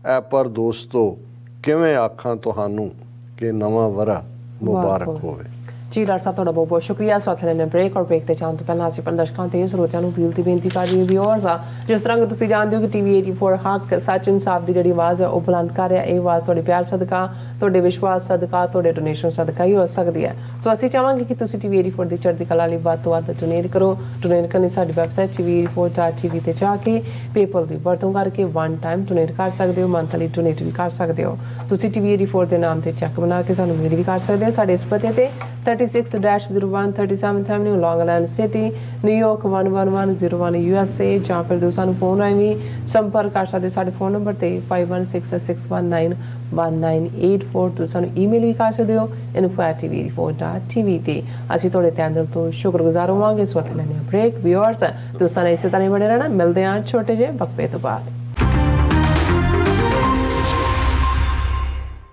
ਐ ਪਰ ਦੋਸਤੋ ਕਿਵੇਂ ਆਖਾਂ ਤੁਹਾਨੂੰ ਕਿ ਨਵਾਂ ਵਰ੍ਹਾ ਮੁਬਾਰਕ ਹੋਵੇ। ਜੀ ਡਾਕਟਰ ਸਾਹਿਬ, ਤੁਹਾਡਾ ਬਹੁਤ ਬਹੁਤ ਸ਼ੁਕਰੀਆ। ਸੋਥਲੇ ਨੇ ਬ੍ਰੇਕ ਔਰ ਬ੍ਰੇਕ ਤੇ ਜਾਣ ਤੋਂ ਪਹਿਲਾਂ ਅਸੀਂ ਆਪਣੇ ਦਰਸ਼ਕਾਂ ਤੇ ਸਰੋਤਿਆਂ ਨੂੰ ਅਪੀਲ ਦੀ ਬੇਨਤੀ ਕਰ ਰਹੀ ਵਿਊਅਰਸ ਆ, ਜਿਸ ਤਰ੍ਹਾਂ ਕਿ ਤੁਸੀਂ ਜਾਣਦੇ ਹੋ ਕਿ ਟੀਵੀ 84 ਹੱਕ ਸੱਚ ਇਨਸਾਫ ਦੀ ਜਿਹੜੀ ਆਵਾਜ਼ ਹੈ ਉਹ ਬੁਲੰਦ ਕਰ ਰਿਹਾ। ਇਹ ਆਵਾਜ਼ ਤੁਹਾਡੇ ਪਿਆਰ ਸਦਕਾ, ਤੁਹਾਡੇ ਵਿਸ਼ਵਾਸ ਸਦਕਾ, ਤੁਹਾਡੇ ਡੋਨੇਸ਼ਨ ਸਦਕਾ ਹੀ ਹੋ ਸਕਦੀ ਹੈ। ਸੋ ਅਸੀਂ ਚਾਹਾਂਗੇ ਕਿ ਤੁਸੀਂ ਟੀਵੀ 84 ਦੀ ਚੜ੍ਹਦੀ ਕਲਾ ਲਈ ਵੱਧ ਤੋਂ ਵੱਧ ਡੋਨੇਟ ਕਰੋ। ਡੋਨੇਟ ਕਰਨੀ ਸਾਡੀ ਵੈਬਸਾਈਟ tv84.tv ਤੇ ਜਾ ਕੇ ਪੇਪਲ ਦੀ ਵਰਤੋਂ ਕਰਕੇ ਵਨ ਟਾਈਮ ਡੋਨੇਟ ਕਰ ਸਕਦੇ ਹੋ, ਮੰਥਲੀ ਡੋਨੇਟ ਵੀ ਕਰ ਸਕਦੇ ਹੋ। ਤੁਸੀਂ ਟੀਵੀ 84 ਦੇ ਨਾਮ ਤੇ ਚੈੱਕ ਬਣਾ ਕੇ ਸਾਨੂੰ ਮੇਲ ਵੀ ਕਰ ਸਕਦੇ ਹੋ। ਸਾਡੇ ਇਸ ਪਤੇ ਤੇ 36-01 37th Avenue, Long Island City, New York 11101 USA, ਜਾਂ ਫਿਰ ਤੁਸੀਂ ਸਾਨੂੰ ਫੋਨ ਰਾਹੀਂ ਵੀ ਸੰਪਰਕ ਕਰ ਸਕਦੇ। ਸਾਡੇ ਫੋਨ ਨੰਬਰ ਤੇ 5166191984। ਤੁਸੀਂ ਸਾਨੂੰ ਈਮੇਲ ਵੀ ਕਰ ਸਕਦੇ ਹੋ info@tv84.tv ਤੇ। ਅਸੀਂ ਤੁਹਾਡੇ ਧਿਆਨ ਦੇਣ ਤੋਂ ਸ਼ੁਕਰਗੁਜ਼ਾਰ ਹੋਵਾਂਗੇ। ਇਸ ਵਕਤ ਲੈਣੇ ਬ੍ਰੇਕ। ਵਿਊਅਰਸ, ਤੁਸੀਂ ਸਾਨੂੰ ਇਸੇ ਤਰ੍ਹਾਂ ਹੀ ਬਣੇ ਰਹਿਣਾ। ਮਿਲਦੇ ਹਾਂ ਛੋਟੇ ਜਿਹੇ ਵਕਫੇ ਤੋਂ ਬਾਅਦ।